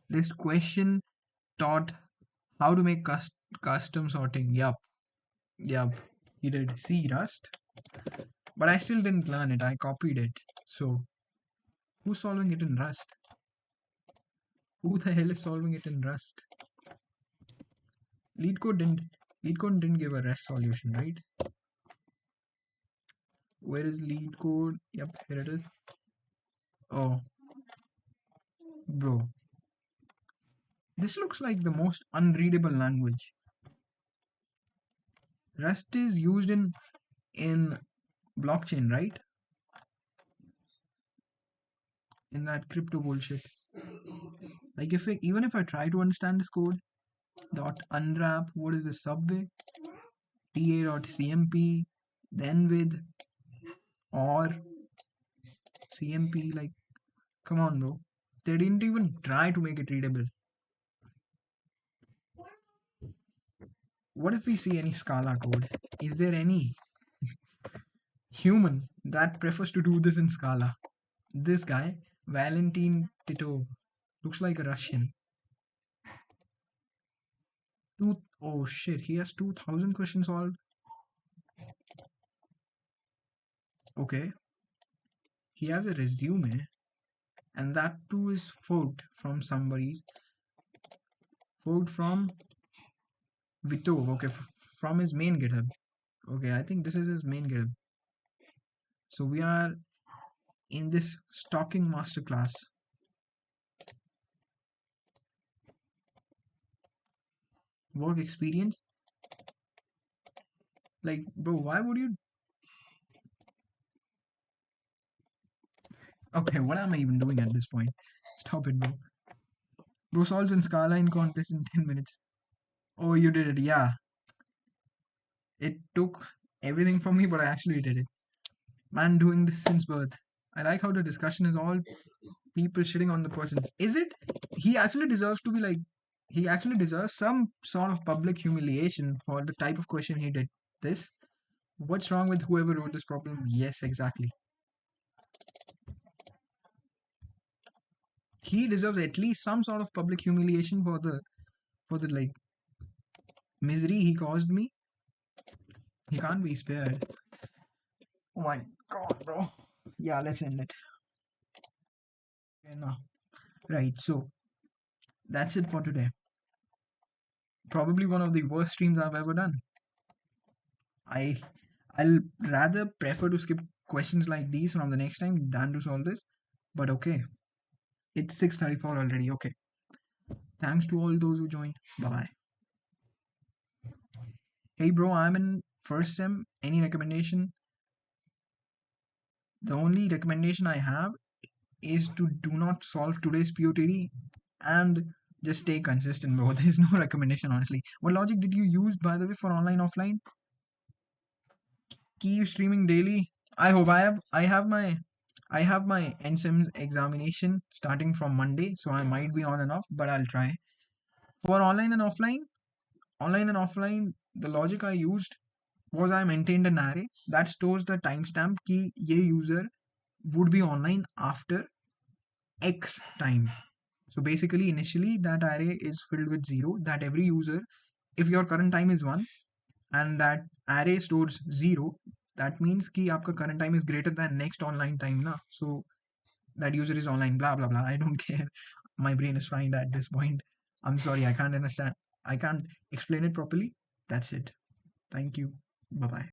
This question taught how to make custom sorting. Yup. He did. C Rust. But I still didn't learn it. I copied it. So who's solving it in Rust? Who the hell is solving it in Rust? Leetcode didn't Leetcode didn't give a Rust solution, right? Where is Leetcode? Yep, here it is. Oh, bro. This looks like the most unreadable language. Rust is used in blockchain, right? In that crypto bullshit. Like even if I try to understand this code, dot unwrap, what is the subway? ta.cmp, then with or cmp, like come on bro. They didn't even try to make it readable. What if we see any Scala code? Is there any human that prefers to do this in Scala? This guy, Valentin Titov, looks like a Russian. Oh shit, he has 2000 questions solved. Okay, he has a resume, and that too is forked from somebody's. Forked from Vitov, okay, from his main GitHub. Okay, I think this is his main GitHub. So we are in this stalking masterclass. Work experience? Like, bro, why would you? Okay, what am I even doing at this point? Stop it, bro. Bro solves in Scala in contest in 10 minutes. Oh, you did it, yeah. It took everything from me, but I actually did it. Man, doing this since birth. I like how the discussion is all people shitting on the person. Is it? He actually deserves to be like, he actually deserves some sort of public humiliation for the type of question he did. This? What's wrong with whoever wrote this problem? Yes, exactly. He deserves at least some sort of public humiliation for the like misery he caused me. He can't be spared. Oh my god, bro. Yeah, let's end it. Okay, now. Right, so that's it for today. Probably one of the worst streams I've ever done. I I'll rather prefer to skip questions like these from the next time than to solve this. But okay, it's 6:34 already. Okay, thanks to all those who joined. Bye bye. Hey bro, I'm in first sem. Any recommendation? The only recommendation I have is to do not solve today's POTD and just stay consistent, bro. There's no recommendation, honestly. What logic did you use, by the way, for online offline? Keep streaming daily. I hope I have my NSIMS examination starting from Monday, so I might be on and off, but I'll try. For online and offline, the logic I used was I maintained an array that stores the timestamp कि ये user would be online after X time. So basically, initially that array is filled with 0. That every user, if your current time is 1 and that array stores 0, that means कि आपका current time is greater than next online time ना. So that user is online, blah blah blah. I don't care. My brain is fried at this point. I'm sorry, I can't understand. I can't explain it properly. That's it. Thank you. Bye bye.